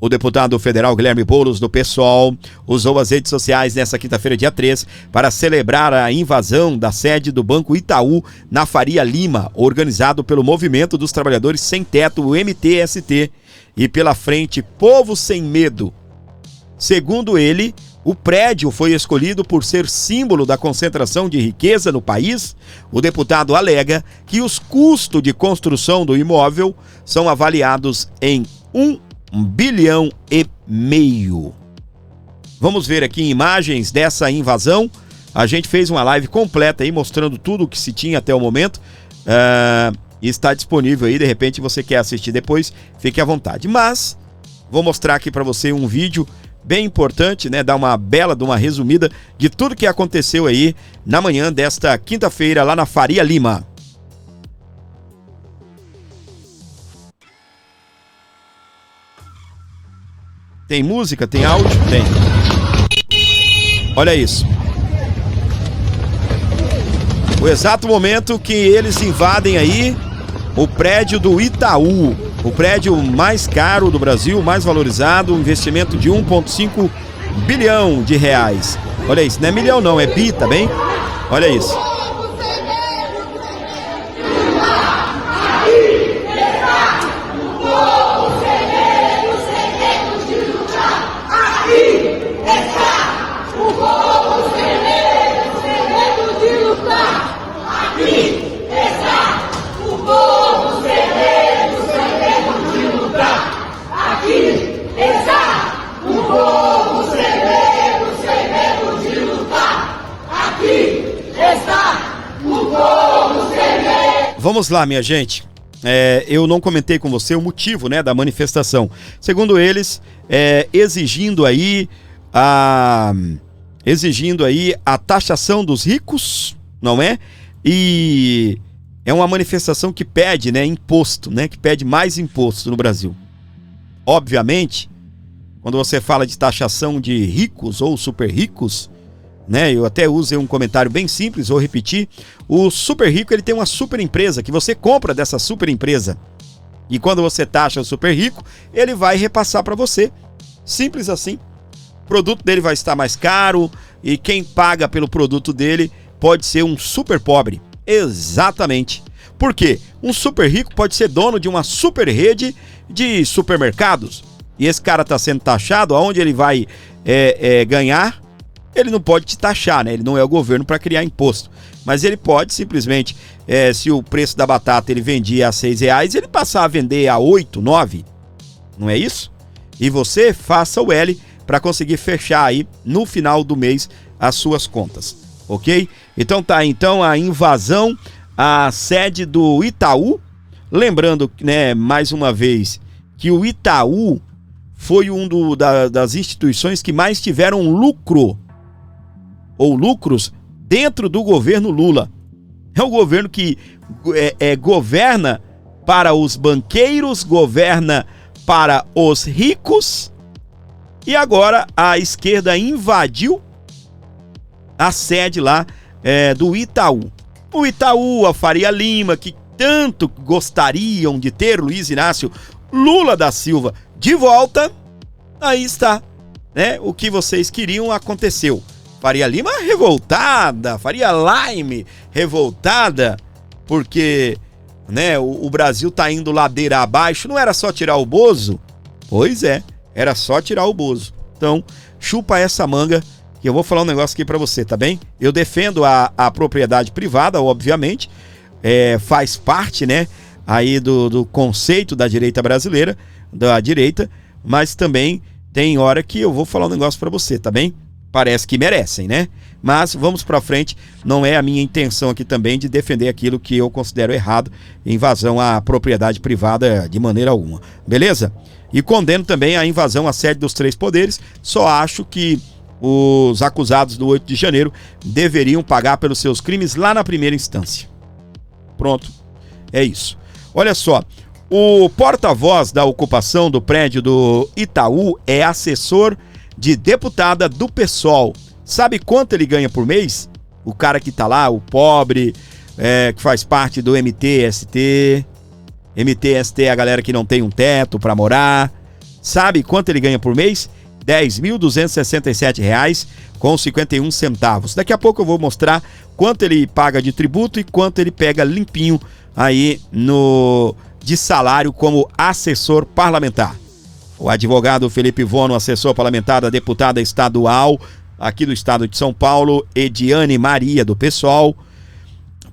O deputado federal Guilherme Boulos, do PSOL, usou as redes sociais nesta quinta-feira, dia 3, para celebrar a invasão da sede do Banco Itaú na Faria Lima, organizado pelo Movimento dos Trabalhadores Sem Teto, o MTST, e pela Frente Povo Sem Medo. Segundo ele, o prédio foi escolhido por ser símbolo da concentração de riqueza no país. O deputado alega que os custos de construção do imóvel são avaliados em 1,5 bilhão. Vamos ver aqui imagens dessa invasão. A gente fez uma live completa aí mostrando tudo o que se tinha até o momento. Está disponível aí, de repente você quer assistir depois, fique à vontade. Mas vou mostrar aqui para você um vídeo bem importante, né? Dar uma bela de uma resumida de tudo que aconteceu aí na manhã desta quinta-feira lá na Faria Lima. Tem música? Tem áudio? Tem. Olha isso. O exato momento que eles invadem aí o prédio do Itaú, o prédio mais caro do Brasil, mais valorizado, um investimento de 1,5 bilhão de reais. Olha isso, não é milhão não, é bi, tá bem? Olha isso. Vamos lá, minha gente. Eu não comentei com você o motivo, né, da manifestação. Segundo eles, exigindo aí a taxação dos ricos, não é? E é uma manifestação que pede, né, imposto, né, que pede mais imposto no Brasil. Obviamente, quando você fala de taxação de ricos ou super ricos, né, eu até usei um comentário bem simples, vou repetir. O super rico, ele tem uma super empresa que você compra dessa super empresa. E quando você taxa o super rico, ele vai repassar para você. Simples assim. O produto dele vai estar mais caro e quem paga pelo produto dele pode ser um super pobre. Exatamente. Por quê? Um super rico pode ser dono de uma super rede de supermercados. E esse cara está sendo taxado, aonde ele vai ganhar? Ele não pode te taxar, né? Ele não é o governo para criar imposto. Mas ele pode simplesmente, se o preço da batata ele vendia a R$6, ele passar a vender a 8, 9. Não é isso? E você faça o L para conseguir fechar aí no final do mês as suas contas, ok? Então tá, então a invasão à sede do Itaú. Lembrando, né, mais uma vez, que o Itaú foi das instituições que mais tiveram lucro ou lucros dentro do governo Lula. É o governo que governa para os banqueiros, governa para os ricos, e agora a esquerda invadiu a sede lá do Itaú. O Itaú, a Faria Lima, que tanto gostariam de ter Luiz Inácio Lula da Silva de volta, aí está. né, o que vocês queriam aconteceu. Faria Lima revoltada, Faria Lime revoltada, porque, né, o Brasil tá indo ladeira abaixo. Não era só tirar o Bozo? Pois é, era só tirar o Bozo. Então, chupa essa manga, que eu vou falar um negócio aqui pra você, tá bem? Eu defendo a propriedade privada, obviamente, faz parte, né, aí do conceito da direita brasileira, da direita, mas também tem hora que eu vou falar um negócio pra você, tá bem? Parece que merecem, né? Mas vamos pra frente, não é a minha intenção aqui também de defender aquilo que eu considero errado, invasão à propriedade privada de maneira alguma, beleza? E condeno também a invasão à sede dos 3 poderes, só acho que os acusados do 8 de janeiro deveriam pagar pelos seus crimes lá na primeira instância. Pronto, é isso. Olha só, o porta-voz da ocupação do prédio do Itaú é assessor de deputada do PSOL. Sabe quanto ele ganha por mês? O cara que tá lá, o pobre, que faz parte do MTST. MTST é a galera que não tem um teto pra morar. Sabe quanto ele ganha por mês? R$ 10.267,51. Daqui a pouco eu vou mostrar quanto ele paga de tributo e quanto ele pega limpinho aí de salário como assessor parlamentar. O advogado Felipe Vono, assessor parlamentar da deputada estadual aqui do estado de São Paulo, Ediane Maria, do PSOL,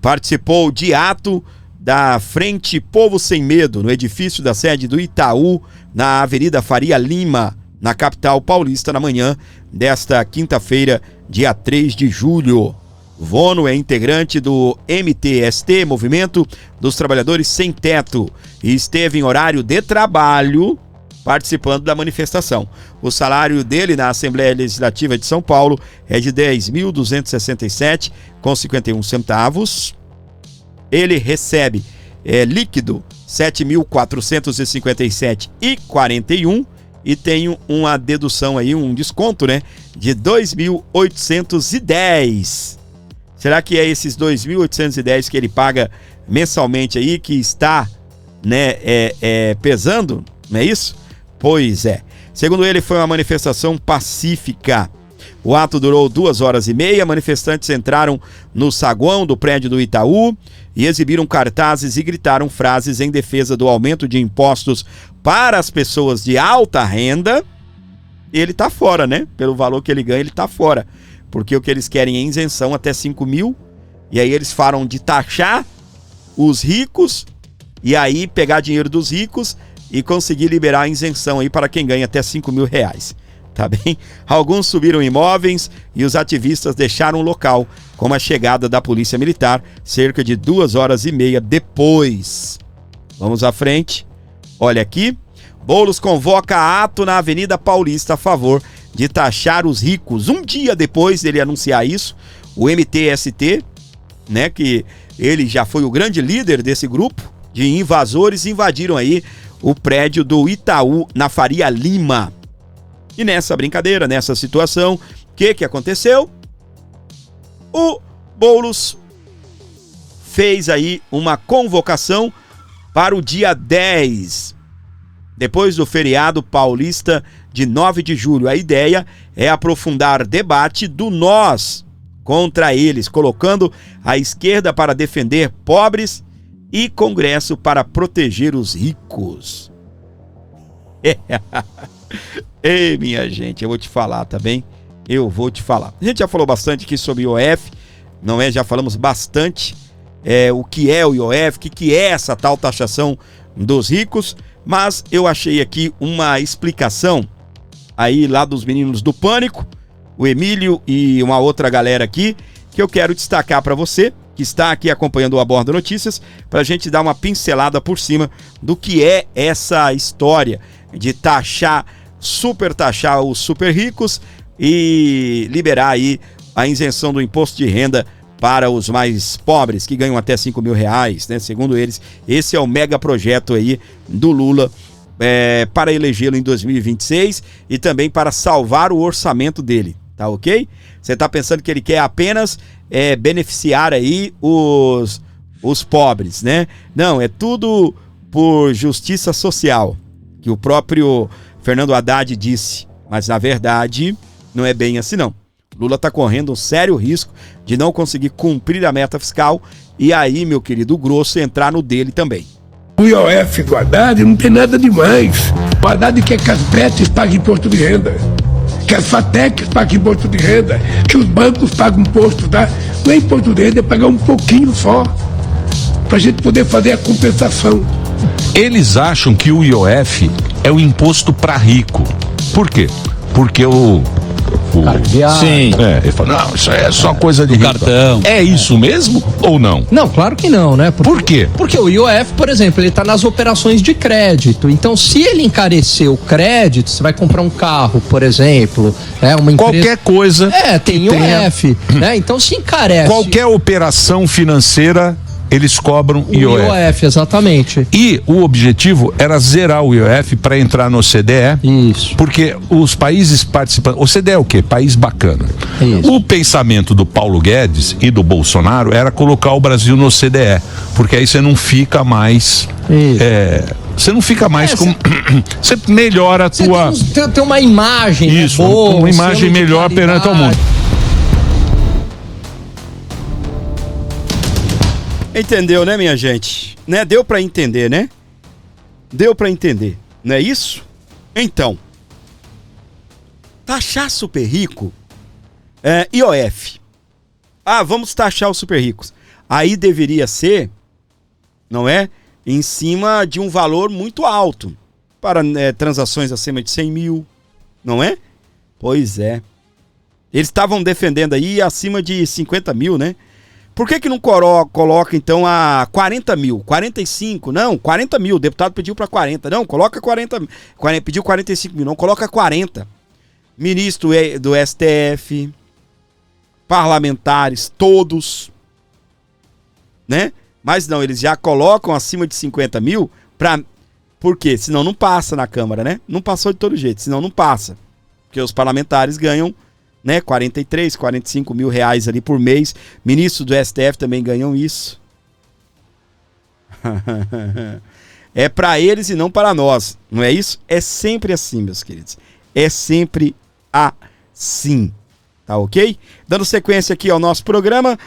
participou de ato da Frente Povo Sem Medo no edifício da sede do Itaú, na Avenida Faria Lima, na capital paulista, na manhã desta quinta-feira, dia 3 de julho. Vono é integrante do MTST, Movimento dos Trabalhadores Sem Teto, e esteve em horário de trabalho participando da manifestação. O salário dele na Assembleia Legislativa de São Paulo é de R$ 10.267,51. Ele recebe líquido R$ 7.457,41 e tem uma dedução aí, um desconto, né, de R$ 2.810. Será que é esses 2.810 que ele paga mensalmente aí que está, né, pesando? Não é isso? Pois é. Segundo ele, foi uma manifestação pacífica. O ato durou 2h30. Manifestantes entraram no saguão do prédio do Itaú e exibiram cartazes e gritaram frases em defesa do aumento de impostos para as pessoas de alta renda. Ele tá fora, né? Pelo valor que ele ganha, ele tá fora. Porque o que eles querem é isenção até 5 mil. E aí eles falam de taxar os ricos e aí pegar dinheiro dos ricos e conseguir liberar a isenção aí para quem ganha até 5 mil reais. Tá bem? Alguns subiram imóveis e os ativistas deixaram o local com a chegada da polícia militar cerca de 2h30 depois. Vamos à frente. Olha aqui. Boulos convoca ato na Avenida Paulista a favor de taxar os ricos. Um dia depois dele anunciar isso, o MTST, né, que ele já foi o grande líder desse grupo de invasores, invadiram aí o prédio do Itaú na Faria Lima. E nessa brincadeira, nessa situação, o que aconteceu? O Boulos fez aí uma convocação para o dia 10, depois do feriado paulista de 9 de julho. A ideia é aprofundar debate do nós contra eles, colocando a esquerda para defender pobres e Congresso para proteger os ricos. Ei, minha gente, eu vou te falar, tá bem? Eu vou te falar. A gente já falou bastante aqui sobre IOF, não é? Já falamos bastante o que é o IOF, o que é essa tal taxação dos ricos, mas eu achei aqui uma explicação aí lá dos meninos do Pânico, o Emílio e uma outra galera aqui, que eu quero destacar para você, que está aqui acompanhando o Aborda Notícias, para a gente dar uma pincelada por cima do que é essa história de super taxar os super ricos e liberar aí a isenção do imposto de renda para os mais pobres, que ganham até 5 mil reais, né? Segundo eles, esse é o mega projeto aí do Lula para elegê-lo em 2026 e também para salvar o orçamento dele, tá ok? Você tá pensando que ele quer apenas beneficiar aí os pobres, né? Não, é tudo por justiça social, que o próprio Fernando Haddad disse, Mas, na verdade, não é bem assim, não. Lula está correndo um sério risco de não conseguir cumprir a meta fiscal e aí, meu querido, o grosso entrar no dele também. O IOF do Haddad não tem nada demais. O Haddad quer que as BETs paguem imposto de renda, que as FATECs paguem imposto de renda, que os bancos paguem imposto, tá? Não é imposto de renda, é pagar um pouquinho só, para a gente poder fazer a compensação. Eles acham que o IOF é o imposto para rico. Por quê? Porque Sim. Ele fala, não, isso é só coisa de cartão. É isso mesmo ou não? Não, claro que não, né? Por quê? Porque o IOF, por exemplo, ele tá nas operações de crédito. Então, se ele encarecer o crédito, você vai comprar um carro, por exemplo, uma empresa... Qualquer coisa. Tem IOF, né? Então, se encarece... Qualquer operação financeira, eles cobram o IOF. IOF, exatamente. E o objetivo era zerar o IOF para entrar no OCDE. Isso. Porque os países participantes... O OCDE é o quê? País bacana. Isso. O pensamento do Paulo Guedes e do Bolsonaro era colocar o Brasil no OCDE. Porque aí você não fica mais... Você não fica mais com... Você melhora a tua... Tem uma imagem, isso, boa, uma imagem melhor perante o mundo. Entendeu, né, minha gente? Né? Deu pra entender, né? Deu pra entender, não é isso? Então, taxar super rico, IOF. Vamos taxar os super ricos. Aí deveria ser, não é? Em cima de um valor muito alto, para transações acima de 100 mil, não é? Pois é. Eles estavam defendendo aí acima de 50 mil, né? Por que não coloca, então, a 40 mil? 45? Não, 40 mil. O deputado pediu para 40. Não, coloca 40. Pediu 45 mil. Não, coloca 40. Ministro do STF, parlamentares, todos, né? Mas não, eles já colocam acima de 50 mil Por quê? Senão não passa na Câmara, né? Não passou de todo jeito, senão não passa. Porque os parlamentares ganham, né, 43, 45 mil reais ali por mês. Ministros do STF também ganham isso. É para eles e não para nós, não é isso? É sempre assim, meus queridos. É sempre assim. Tá ok? Dando sequência aqui ao nosso programa.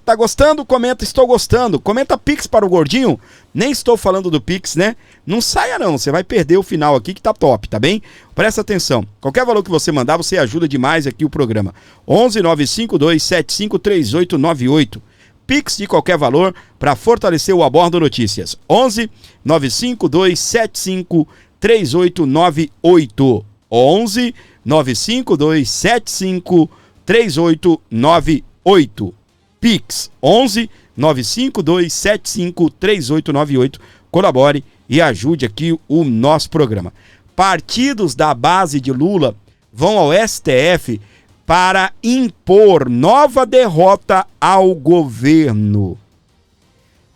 Tá gostando? Comenta, estou gostando. Comenta Pix para o Gordinho. Nem estou falando do Pix, né? Não saia não, você vai perder o final aqui que tá top, tá bem? Presta atenção. Qualquer valor que você mandar, você ajuda demais aqui o programa. 11 952 75 3898. Pix de qualquer valor para fortalecer o Abordo Notícias. 11 952 75 3898. 11 952 75 3898. Pix 11 952 75 3898. Colabore e ajude aqui o nosso programa. Partidos da base de Lula vão ao STF para impor nova derrota ao governo.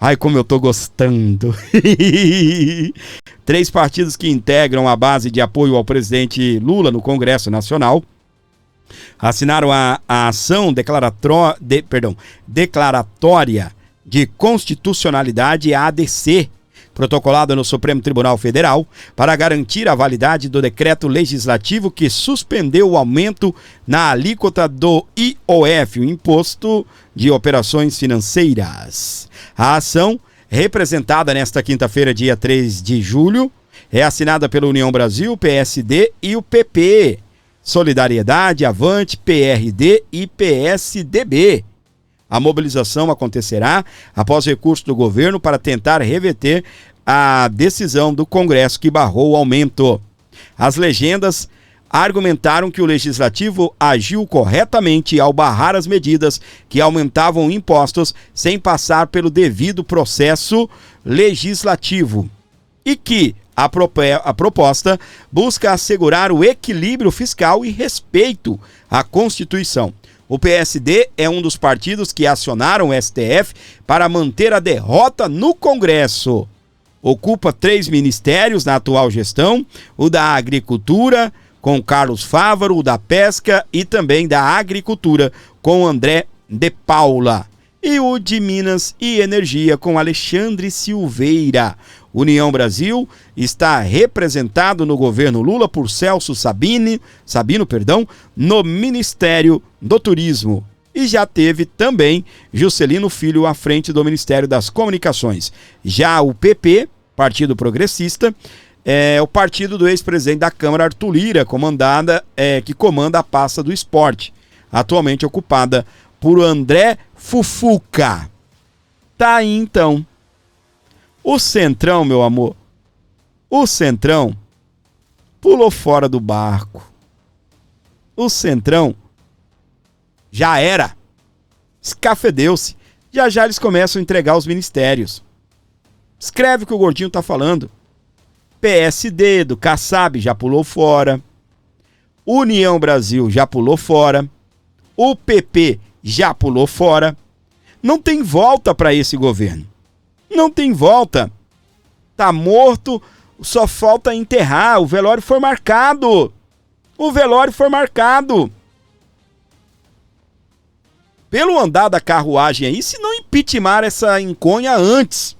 Ai, como eu tô gostando. 3 partidos que integram a base de apoio ao presidente Lula no Congresso Nacional assinaram a ação declaratória de constitucionalidade ADC, protocolada no Supremo Tribunal Federal, para garantir a validade do decreto legislativo que suspendeu o aumento na alíquota do IOF, o Imposto de Operações Financeiras. A ação, representada nesta quinta-feira, dia 3 de julho, é assinada pela União Brasil, PSD e o PP, Solidariedade, Avante, PRD e PSDB. A mobilização acontecerá após recurso do governo para tentar reverter a decisão do Congresso que barrou o aumento. As legendas argumentaram que o Legislativo agiu corretamente ao barrar as medidas que aumentavam impostos sem passar pelo devido processo legislativo e que a proposta busca assegurar o equilíbrio fiscal e respeito à Constituição. O PSD é um dos partidos que acionaram o STF para manter a derrota no Congresso. Ocupa 3 ministérios na atual gestão, o da Agricultura, com Carlos Fávaro, o da Pesca e também da Agricultura, com André de Paula. E o de Minas e Energia, com Alexandre Silveira. União Brasil está representado no governo Lula por Celso Sabino, no Ministério do Turismo. E já teve também Juscelino Filho à frente do Ministério das Comunicações. Já o PP, Partido Progressista, é o partido do ex-presidente da Câmara, Arthur Lira, que comanda a pasta do esporte, atualmente ocupada por André Fufuca. Tá aí então. O Centrão, meu amor, o Centrão pulou fora do barco. O Centrão já era. Escafedeu-se. Já eles começam a entregar os ministérios. Escreve o que o Gordinho tá falando. PSD do Kassab já pulou fora. União Brasil já pulou fora. O PP já pulou fora. Não tem volta para esse governo. Não tem volta. Tá morto, só falta enterrar. O velório foi marcado. Pelo andar da carruagem aí, se não impeachment essa enconha antes.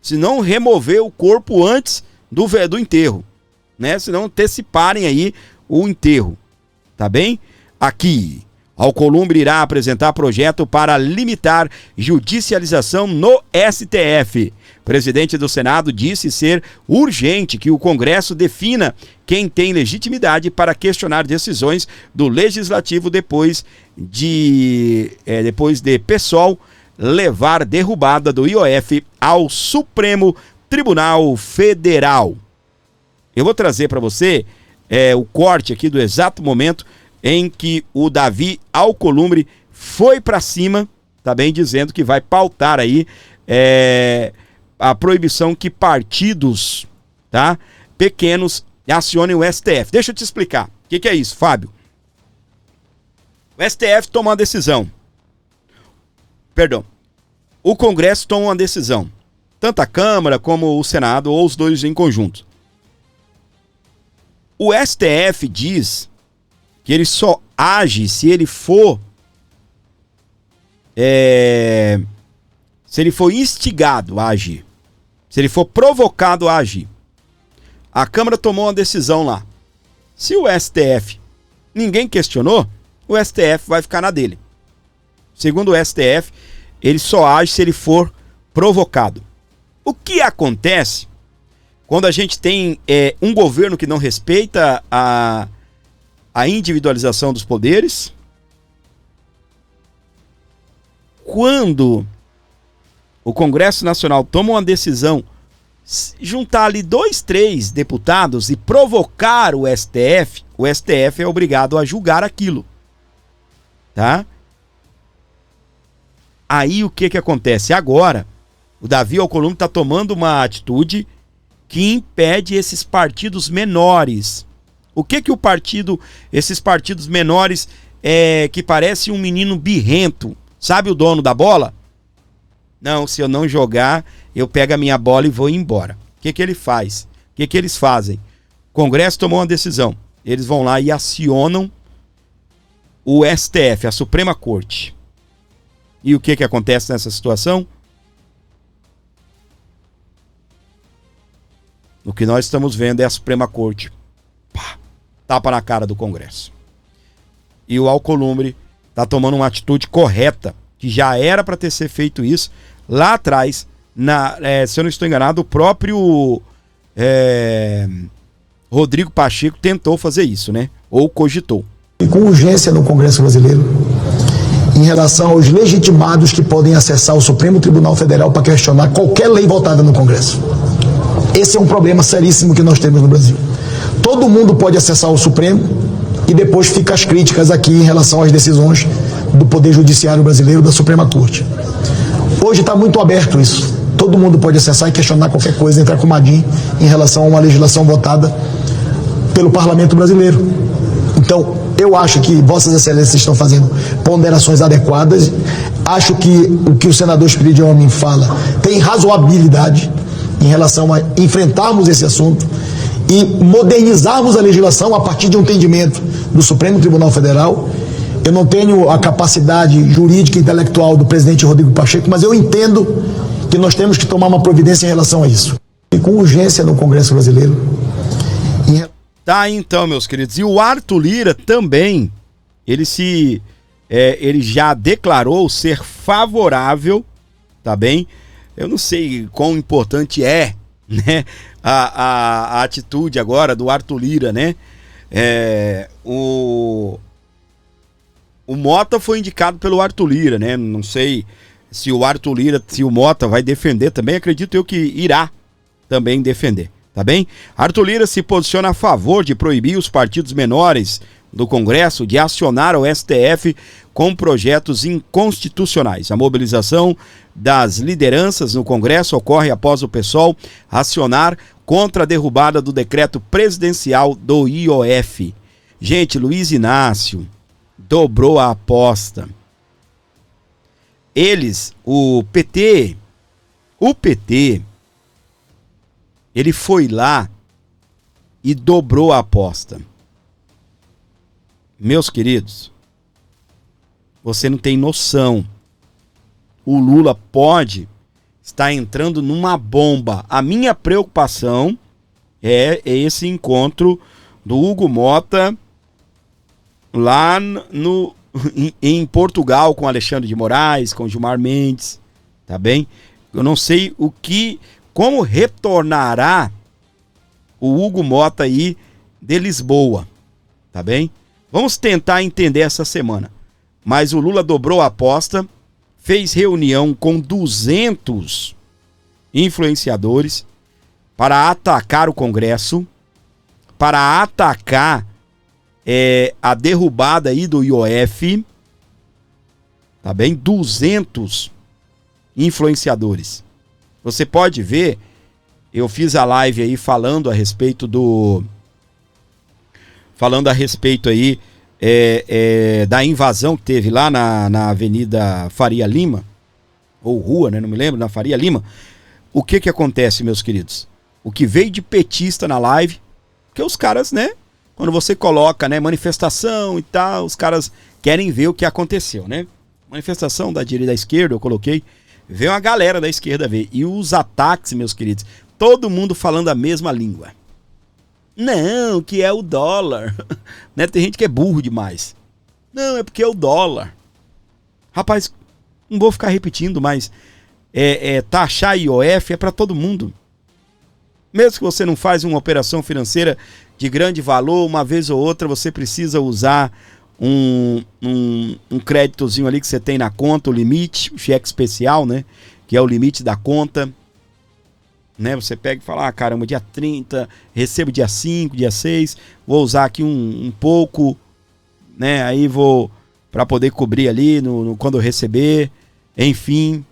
Se não remover o corpo antes do enterro, né? Se não anteciparem aí o enterro, tá bem? Aqui, Alcolumbre irá apresentar projeto para limitar judicialização no STF. Presidente do Senado disse ser urgente que o Congresso defina quem tem legitimidade para questionar decisões do Legislativo depois de PSOL levar derrubada do IOF ao Supremo Tribunal Federal. Eu vou trazer para você o corte aqui do exato momento em que o Davi Alcolumbre foi para cima, tá bem, dizendo que vai pautar aí a proibição que partidos, tá, pequenos acionem o STF. Deixa eu te explicar. O que é isso, Fábio? O STF toma uma decisão. O Congresso toma uma decisão. Tanto a Câmara como o Senado, ou os dois em conjunto. O STF diz que ele só age se ele for instigado a agir. Se ele for provocado a agir. A Câmara tomou uma decisão lá. Se o STF ninguém questionou, o STF vai ficar na dele. Segundo o STF, ele só age se ele for provocado. O que acontece quando a gente tem um governo que não respeita a individualização dos poderes? Quando o Congresso Nacional toma uma decisão, juntar ali 2, 3 deputados e provocar o STF é obrigado a julgar aquilo. Tá? Aí o que acontece? Agora, o Davi Alcolumbre está tomando uma atitude que impede esses partidos menores. O que esses partidos menores que parece um menino birrento, sabe o dono da bola? Não, se eu não jogar, eu pego a minha bola e vou embora. O que ele faz? O que eles fazem? O Congresso tomou uma decisão. Eles vão lá e acionam o STF, a Suprema Corte. E o que acontece nessa situação? O que nós estamos vendo é a Suprema Corte. Tapa na cara do Congresso. E o Alcolumbre está tomando uma atitude correta, que já era para ter sido feito isso lá atrás, se eu não estou enganado, o próprio Rodrigo Pacheco tentou fazer isso, né? Ou cogitou. E com urgência no Congresso Brasileiro, em relação aos legitimados que podem acessar o Supremo Tribunal Federal para questionar qualquer lei votada no Congresso. Esse é um problema seríssimo que nós temos no Brasil. Todo mundo pode acessar o Supremo e depois fica as críticas aqui em relação às decisões do Poder Judiciário brasileiro, da Suprema Corte. Hoje está muito aberto isso. Todo mundo pode acessar e questionar qualquer coisa, entrar com madinha em relação a uma legislação votada pelo Parlamento brasileiro. Então, eu acho que Vossas Excelências estão fazendo ponderações adequadas. Acho que o que o senador Espírito Homem fala tem razoabilidade em relação a enfrentarmos esse assunto e modernizarmos a legislação a partir de um entendimento do Supremo Tribunal Federal. Eu não tenho a capacidade jurídica e intelectual do presidente Rodrigo Pacheco, mas eu entendo que que nós temos que tomar uma providência em relação a isso. E com urgência no Congresso brasileiro. Tá, então, meus queridos. E o Arthur Lira também, ele já declarou ser favorável, tá bem? Eu não sei quão importante é, né, a atitude agora do Arthur Lira, né? O Mota foi indicado pelo Arthur Lira, né? Não sei se o Arthur Lira, se o Mota vai defender também, acredito eu que irá também defender, tá bem? Arthur Lira se posiciona a favor de proibir os partidos menores do Congresso de acionar o STF com projetos inconstitucionais. A mobilização das lideranças no Congresso ocorre após o PSOL acionar contra a derrubada do decreto presidencial do IOF. Gente, Luiz Inácio dobrou a aposta. O PT, ele foi lá e dobrou a aposta. Meus queridos, você não tem noção. O Lula pode estar entrando numa bomba. A minha preocupação é esse encontro do Hugo Mota lá em Portugal com Alexandre de Moraes, com Gilmar Mendes, tá bem? Eu não sei como retornará o Hugo Mota aí de Lisboa, tá bem? Vamos tentar entender essa semana. Mas o Lula dobrou a aposta, fez reunião com 200 influenciadores para atacar o Congresso, para atacar a derrubada aí do IOF, tá bem? 200 influenciadores. Você pode ver, eu fiz a live aí falando a respeito aí da invasão que teve lá na Avenida Faria Lima, ou rua, né? Não me lembro, na Faria Lima. O que acontece, meus queridos? O que veio de petista na live, que os caras, né? Quando você coloca, né, manifestação e tal, os caras querem ver o que aconteceu, né? Manifestação da direita e da esquerda, eu coloquei. Veio uma galera da esquerda ver. E os ataques, meus queridos, todo mundo falando a mesma língua. Não, que é o dólar. Né? Tem gente que é burro demais. Não, é porque é o dólar. Rapaz, não vou ficar repetindo, mas taxar IOF é para todo mundo. Mesmo que você não faz uma operação financeira de grande valor, uma vez ou outra você precisa usar um créditozinho ali que você tem na conta, o limite, o cheque especial, né? Que é o limite da conta. Né? Você pega e fala, caramba, dia 30, recebo dia 5, dia 6, vou usar aqui um pouco, né? Aí vou, para poder cobrir ali quando eu receber. Enfim,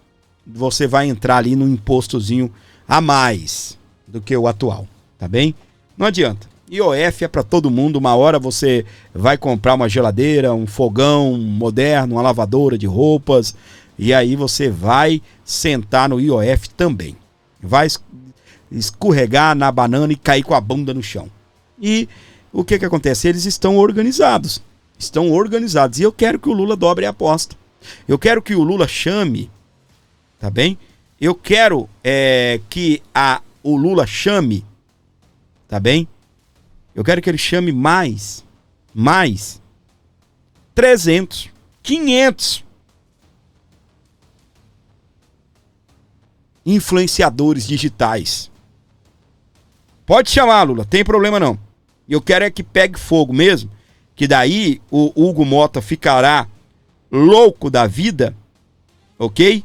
você vai entrar ali no impostozinho a mais do que o atual, tá bem? Não adianta. IOF é para todo mundo. Uma hora você vai comprar uma geladeira, um fogão moderno, uma lavadora de roupas, e aí você vai sentar no IOF também. Vai escorregar na banana e cair com a bunda no chão. E o que acontece? Eles estão organizados. E eu quero que o Lula dobre a aposta. Eu quero que o Lula chame, tá bem? Eu quero que o Lula chame, tá bem? Eu quero que ele chame mais 300, 500 influenciadores digitais. Pode chamar, Lula, tem problema não. Eu quero que pegue fogo mesmo, que daí o Hugo Mota ficará louco da vida, ok?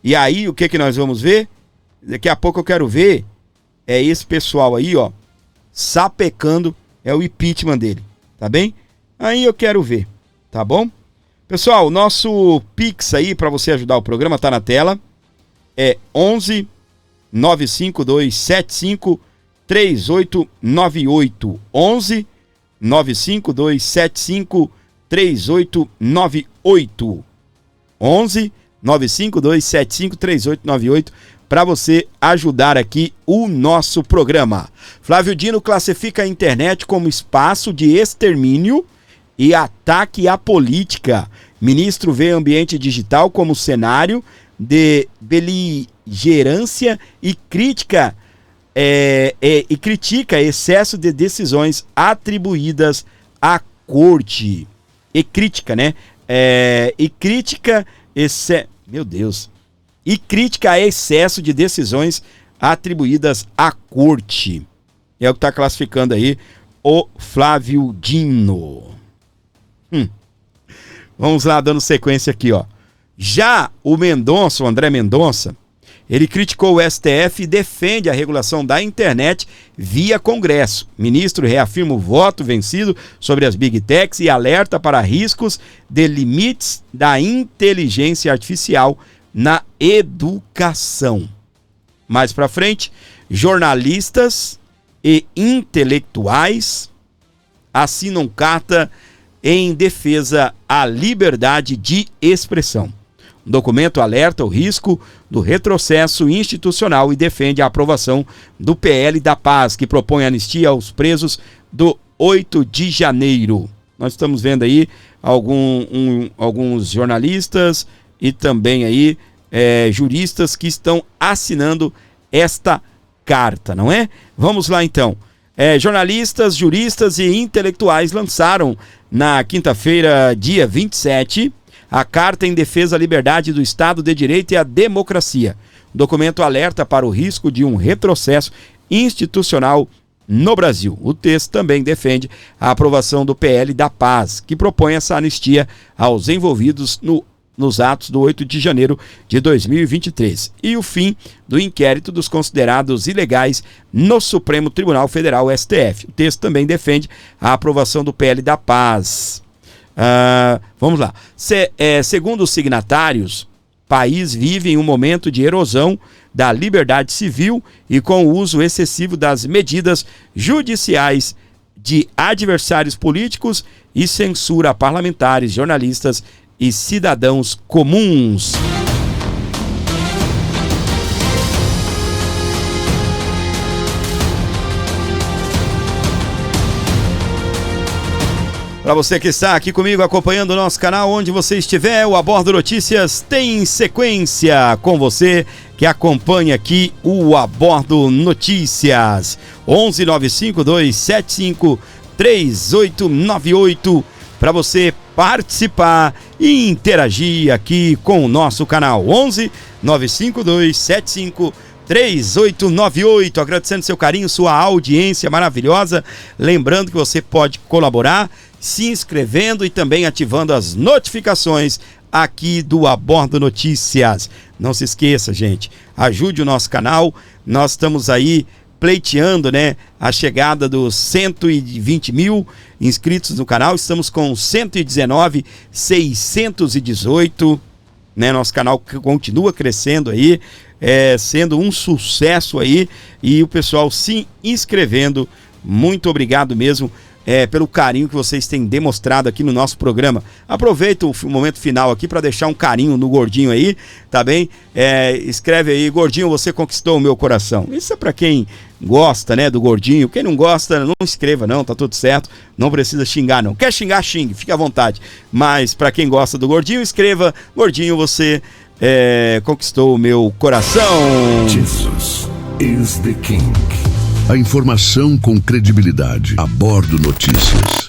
E aí o que nós vamos ver? Daqui a pouco eu quero ver esse pessoal aí, ó, sapecando o impeachment dele, tá bem? Aí eu quero ver, tá bom? Pessoal, o nosso Pix aí para você ajudar o programa tá na tela. É 11 95275 3898. 11 95275 3898. 11 95275 3898 para você ajudar aqui o nosso programa. Flávio Dino classifica a internet como espaço de extermínio e ataque à política. Ministro vê ambiente digital como cenário de beligerância e critica excesso de decisões atribuídas à corte. E critica, né? E critica excesso de decisões atribuídas à corte. É o que está classificando aí o Flávio Dino. Vamos lá, dando sequência aqui, ó. Já o André Mendonça, ele criticou o STF e defende a regulação da internet via Congresso. Ministro reafirma o voto vencido sobre as Big Techs e alerta para riscos de limites da inteligência artificial na educação. Mais para frente, jornalistas e intelectuais assinam carta em defesa à liberdade de expressão. O documento alerta o risco do retrocesso institucional e defende a aprovação do PL da Paz, que propõe anistia aos presos do 8 de janeiro. Nós estamos vendo aí alguns jornalistas e também aí juristas que estão assinando esta carta, não é? Vamos lá então. Jornalistas, juristas e intelectuais lançaram na quinta-feira, dia 27, a Carta em Defesa da Liberdade do Estado de Direito e a Democracia. O documento alerta para o risco de um retrocesso institucional no Brasil. O texto também defende a aprovação do PL da Paz, que propõe essa anistia aos envolvidos nos atos do 8 de janeiro de 2023 e o fim do inquérito dos considerados ilegais no Supremo Tribunal Federal, STF. O texto também defende a aprovação do PL da Paz. Vamos lá. Segundo os signatários, o país vive em um momento de erosão da liberdade civil e com o uso excessivo das medidas judiciais de adversários políticos e censura a parlamentares, jornalistas e cidadãos comuns. Para você que está aqui comigo acompanhando o nosso canal, onde você estiver, o Abordo Notícias tem sequência com você que acompanha aqui o Abordo Notícias. 11 952 75 3898 para você participar e interagir aqui com o nosso canal. 11 952 75 3898. Agradecendo seu carinho, sua audiência maravilhosa. Lembrando que você pode colaborar se inscrevendo e também ativando as notificações aqui do Abordo Notícias. Não se esqueça, gente, ajude o nosso canal. Nós estamos aí pleiteando, né, a chegada dos 120 mil inscritos no canal. Estamos com 119.618, né? Nosso canal continua crescendo aí, sendo um sucesso aí, e o pessoal se inscrevendo. Muito obrigado mesmo pelo carinho que vocês têm demonstrado aqui no nosso programa. Aproveita o momento final aqui para deixar um carinho no Gordinho aí, tá bem? Escreve aí: Gordinho, você conquistou o meu coração. Isso é para quem gosta, né, do Gordinho. Quem não gosta, não escreva não, tá tudo certo. Não precisa xingar não. Quer xingar, xingue, fica à vontade. Mas para quem gosta do Gordinho, escreva: Gordinho, você conquistou o meu coração. Jesus is the King. A informação com credibilidade. Abordo Notícias.